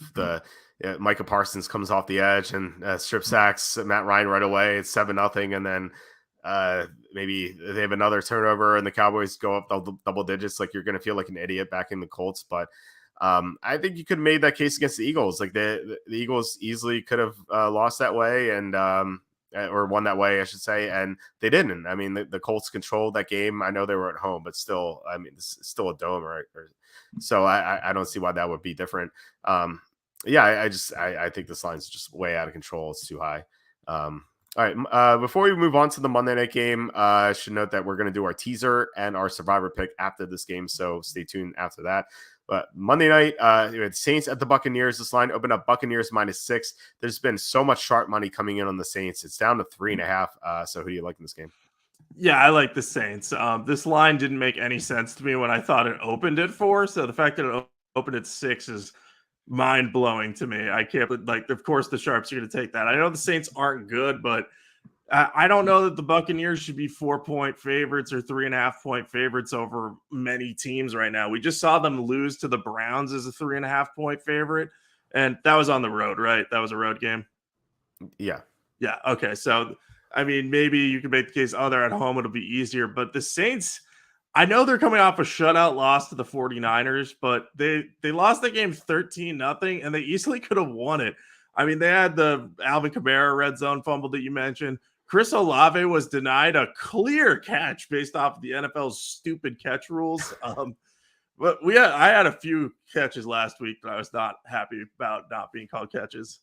Micah Parsons comes off the edge and strip sacks Matt Ryan right away, it's 7-0, and then maybe they have another turnover and the Cowboys go up double digits. Like, you're going to feel like an idiot backing the Colts. But I think you could have made that case against the Eagles. Like, the Eagles easily could have lost that way or won that way, I should say. And they didn't. I mean, the Colts controlled that game. I know they were at home, but still, I mean, it's still a dome, right? So I don't see why that would be different. I think this line's just way out of control. It's too high. All right. Before we move on to the Monday night game, I should note that we're going to do our teaser and our survivor pick after this game. So stay tuned after that. But Monday night, we had Saints at the Buccaneers. This line opened up Buccaneers -6. There's been so much sharp money coming in on the Saints. It's down to 3.5. So who do you like in this game? Yeah, I like the Saints. This line didn't make any sense to me when I thought it opened at 4. So the fact that it opened at 6 is mind blowing to me. I can't, of course, the sharps are going to take that. I know the Saints aren't good, but I don't know that the Buccaneers should be 4-point favorites or 3.5-point favorites over many teams right now. We just saw them lose to the Browns as a 3.5-point favorite, and that was on the road, right? That was a road game. Yeah. Yeah. Okay. So, I mean, maybe you could make the case, they're at home, it'll be easier. But the Saints, I know they're coming off a shutout loss to the 49ers, but they lost the game 13-0, and they easily could have won it. I mean, they had the Alvin Kamara red zone fumble that you mentioned. Chris Olave was denied a clear catch based off of the NFL's stupid catch rules. But I had a few catches last week that I was not happy about not being called catches.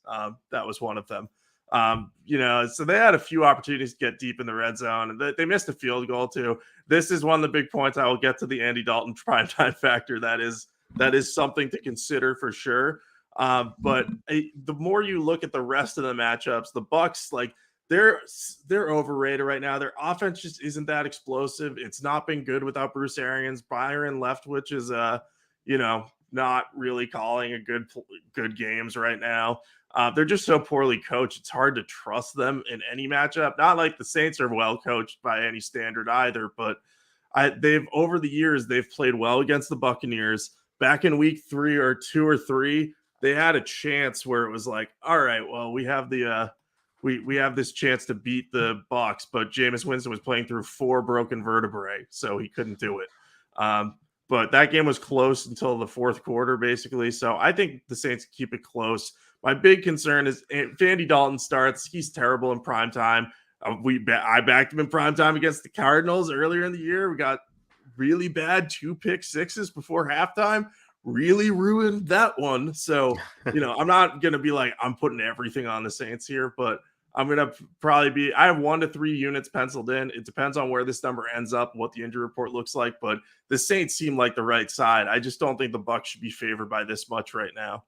That was one of them. So they had a few opportunities to get deep in the red zone, and they missed a field goal too. This is one of the big points. I will get to the Andy Dalton primetime factor. That is something to consider for sure. But the more you look at the rest of the matchups, the Bucs, like, they're overrated right now. Their offense just isn't that explosive. It's not been good without Bruce Arians. Byron Leftwich is not really calling a good games right now. They're just so poorly coached. It's hard to trust them in any matchup. Not like the Saints are well coached by any standard either, but they've over the years they've played well against the Buccaneers. Back in week 2 or 3, they had a chance where it was like, all right, well, we have we have this chance to beat the Bucs, but Jameis Winston was playing through 4 broken vertebrae, so he couldn't do it. But that game was close until the fourth quarter, basically. So I think the Saints keep it close. My big concern is if Andy Dalton starts, he's terrible in prime time. I backed him in prime time against the Cardinals earlier in the year. We got really bad 2 pick sixes before halftime. Really ruined that one. So, I'm not going to be like, I'm putting everything on the Saints here, but I'm going to probably I have 1 to 3 units penciled in. It depends on where this number ends up, what the injury report looks like, but the Saints seem like the right side. I just don't think the Bucs should be favored by this much right now.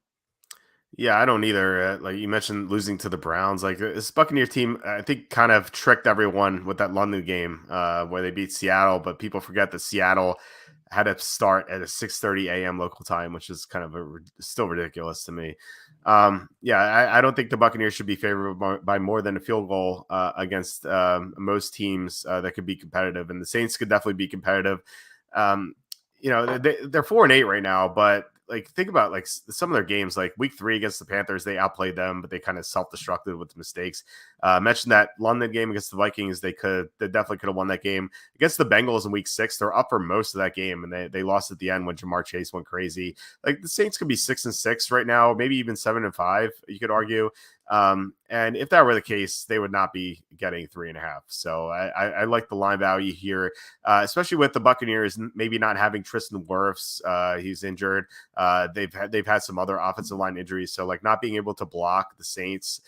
Yeah, I don't either. Like you mentioned, losing to the Browns, like this Buccaneer team, I think kind of tricked everyone with that London game where they beat Seattle. But people forget that Seattle had to start at a 6:30 a.m. local time, which is kind of still ridiculous to me. I don't think the Buccaneers should be favored by more than a field goal against most teams that could be competitive, and the Saints could definitely be competitive. They're 4-8 right now, but like think about like some of their games, like week 3 against the Panthers, they outplayed them, but they kind of self-destructed with mistakes. Mentioned that London game against the Vikings, they definitely could have won that game. Against the Bengals in week 6, they're up for most of that game, and they lost at the end when Jamar Chase went crazy. Like the Saints could be 6-6 right now, maybe even 7-5, you could argue. And if that were the case, they would not be getting 3.5. So I like the line value here, especially with the Buccaneers maybe not having Tristan Wirfs. He's injured. They've had some other offensive line injuries, so like not being able to block the Saints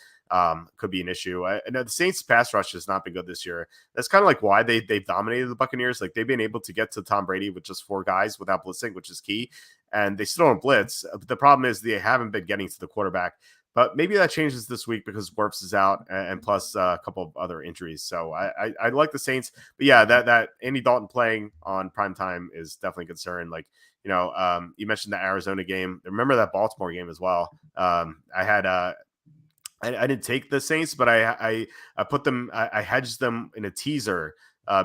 could be an issue. I know the Saints pass rush has not been good this year. That's kind of like why they've dominated the Buccaneers. Like they've been able to get to Tom Brady with just 4 guys without blitzing, which is key. And they still don't blitz. But the problem is they haven't been getting to the quarterback. But maybe that changes this week because Wirfs is out and plus a couple of other injuries. So I like the Saints. But yeah, that Andy Dalton playing on primetime is definitely a concern. Like, you mentioned the Arizona game. Remember that Baltimore game as well. I didn't take the Saints, but I put them. I hedged them in a teaser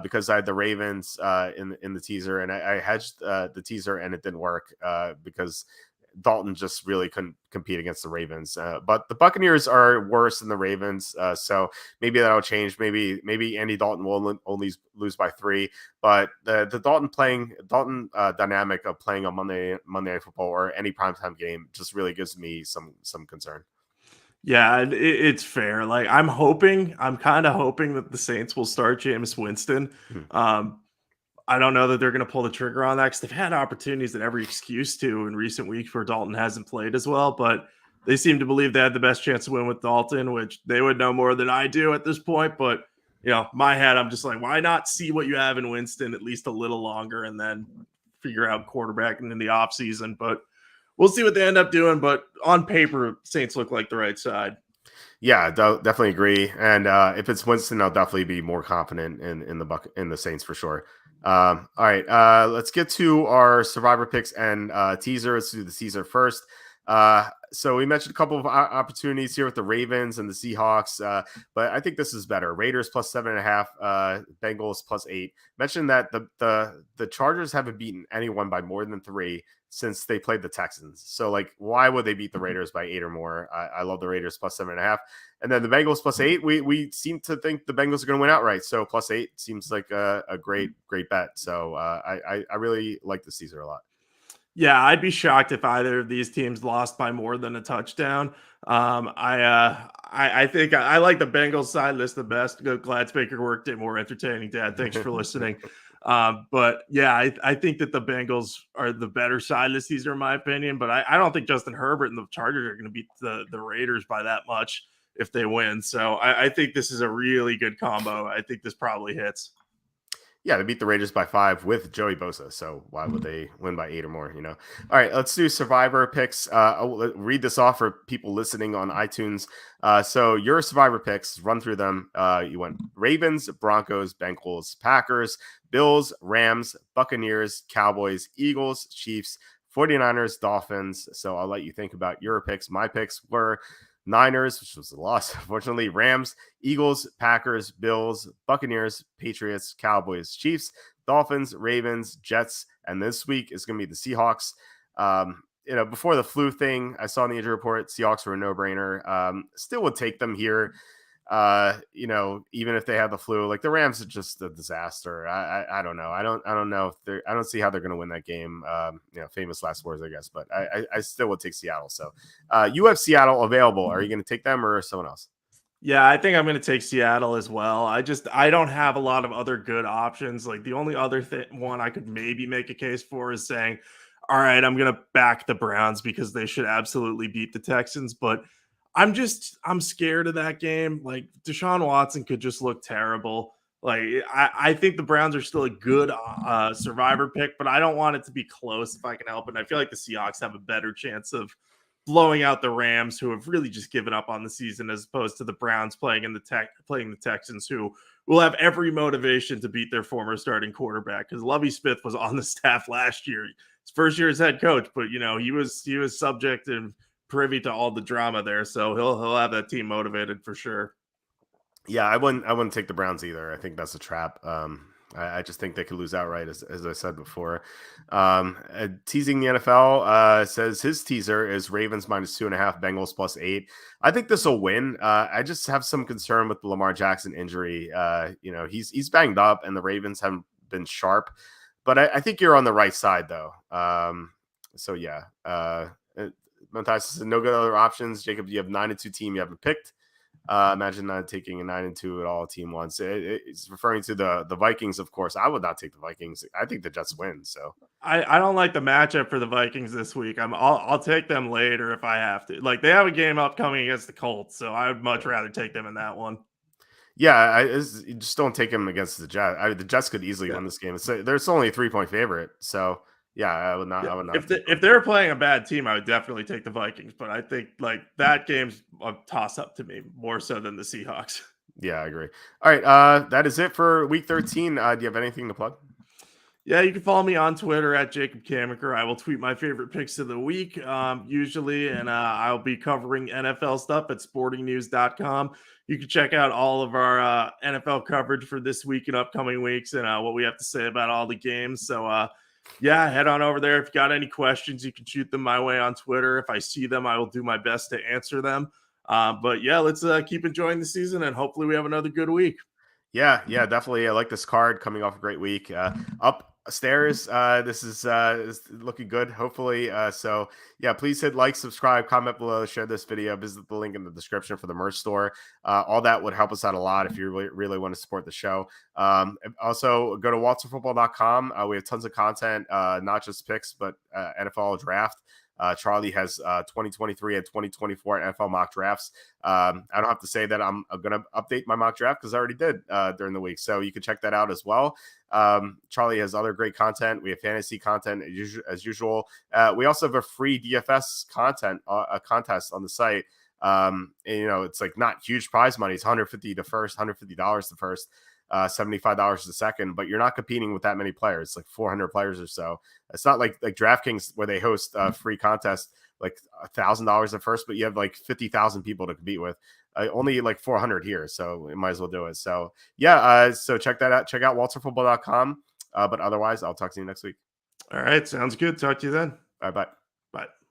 because I had the Ravens in the teaser, and I hedged the teaser, and it didn't work because Dalton just really couldn't compete against the Ravens. But the Buccaneers are worse than the Ravens, so maybe that'll change. Maybe Andy Dalton will only lose by 3. But the Dalton dynamic of playing on Monday Night Football or any primetime game just really gives me some concern. Yeah, it's fair. Like I'm kind of hoping that the Saints will start Jameis Winston. I don't know that they're going to pull the trigger on that because they've had opportunities at every excuse to in recent weeks where Dalton hasn't played as well, but they seem to believe they had the best chance to win with Dalton, which they would know more than I do at this point. But, my head, I'm just like, why not see what you have in Winston at least a little longer and then figure out quarterbacking in the offseason? But we'll see what they end up doing. But on paper, Saints look like the right side. Yeah, definitely agree. And if it's Winston, I'll definitely be more confident in the Saints for sure. All right, let's get to our survivor picks and teaser. Let's do the teaser first. So we mentioned a couple of opportunities here with the Ravens and the Seahawks, but I think this is better. Raiders plus 7.5, Bengals plus 8. Mentioned that the Chargers haven't beaten anyone by more than 3 since they played the Texans. So like, why would they beat the Raiders by 8 or more? I love the Raiders plus 7.5. And then the Bengals plus 8, we seem to think the Bengals are going to win outright. So plus 8 seems like a great bet. So I really like this teaser a lot. Yeah, I'd be shocked if either of these teams lost by more than a touchdown. I think I like the Bengals side list the best. Glad Baker worked it more entertaining, Dad. Thanks for listening. But yeah, I think that the Bengals are the better side this season, in my opinion. But I don't think Justin Herbert and the Chargers are going to beat the Raiders by that much if they win. So I think this is a really good combo. I think this probably hits. Yeah, they beat the Raiders by 5 with Joey Bosa. So why would they win by 8 or more? All right, let's do survivor picks. I'll read this off for people listening on iTunes. So your survivor picks, run through them. You went Ravens, Broncos, Bengals, Packers, Bills, Rams, Buccaneers, Cowboys, Eagles, Chiefs, 49ers, Dolphins. So I'll let you think about your picks. My picks were Niners, which was a loss, unfortunately, Rams, Eagles, Packers, Bills, Buccaneers, Patriots, Cowboys, Chiefs, Dolphins, Ravens, Jets, and this week is going to be the Seahawks. Before the flu thing, I saw in the injury report, Seahawks were a no-brainer. Still would take them here. Even if they have the flu, like the Rams are just a disaster. I don't know. I don't know if I don't see how they're going to win that game. Famous last words, I guess, but I still would take Seattle. So, you have Seattle available. Are you going to take them or someone else? Yeah, I think I'm going to take Seattle as well. I don't have a lot of other good options. Like the only other one I could maybe make a case for is saying, all right, I'm going to back the Browns because they should absolutely beat the Texans. But I'm scared of that game. Like Deshaun Watson could just look terrible. Like I think the Browns are still a good survivor pick, but I don't want it to be close if I can help it. And I feel like the Seahawks have a better chance of blowing out the Rams, who have really just given up on the season, as opposed to the Browns playing the Texans, who will have every motivation to beat their former starting quarterback. Because Lovie Smith was on the staff last year, his first year as head coach, but he was subject and privy to all the drama there, so he'll have that team motivated for sure. Yeah, I wouldn't take the Browns either. I think that's a trap. I just think they could lose outright, as I said before. Teasing the NFL says his teaser is Ravens -2.5, Bengals +8. I think this will win. I just have some concern with the Lamar Jackson injury. He's banged up, and the Ravens haven't been sharp. But I think you're on the right side, though. So yeah. Montage says no good other options. Jacob, you have 9-2 team you haven't picked. Imagine not taking a 9-2 at all team once. It's referring to the Vikings, of course. I would not take the Vikings. I think the Jets win. So I don't like the matchup for the Vikings this week. I'll take them later if I have to. Like they have a game upcoming against the Colts, so I would much rather take them in that one. yeah, you just don't take them against the Jets. The Jets could easily win this game. There's only a 3-point favorite. So yeah, I would not. Yeah. I would not. If they're playing a bad team, I would definitely take the Vikings. But I think like that game's a toss up to me more so than the Seahawks. Yeah, I agree. All right, that is it for Week 13. Do you have anything to plug? Yeah, you can follow me on Twitter at Jacob Camenker. I will tweet my favorite picks of the week usually, and I'll be covering NFL stuff at sportingnews.com. You can check out all of our NFL coverage for this week and upcoming weeks and what we have to say about all the games. So, yeah, head on over there. If you got any questions, you can shoot them my way on Twitter. If I see them, I will do my best to answer them. But yeah, let's keep enjoying the season, and hopefully we have another good week. Yeah, definitely. I like this card coming off a great week. Upstairs, this is looking good, hopefully. So yeah, please hit like, subscribe, comment below, share this video, visit the link in the description for the merch store. All that would help us out a lot if you really want to support the show. Also, go to walterfootball.com. We have tons of content, not just picks, but NFL draft. Charlie has 2023 and 2024 NFL mock drafts. I don't have to say that I'm going to update my mock draft because I already did during the week. So you can check that out as well. Charlie has other great content. We have fantasy content as usual. We also have a free DFS content, a contest on the site. And, it's like not huge prize money. It's $150 the first, $150 the first. $75 a second, but you're not competing with that many players. It's like 400 players or so. It's not like DraftKings where they host a free contest like $1,000 at first, but you have like 50,000 people to compete with. Only like 400 here, so we might as well do it. So yeah, so check that out. Check out walterfootball.com. But otherwise, I'll talk to you next week. All right, sounds good. Talk to you then. Bye bye. Bye.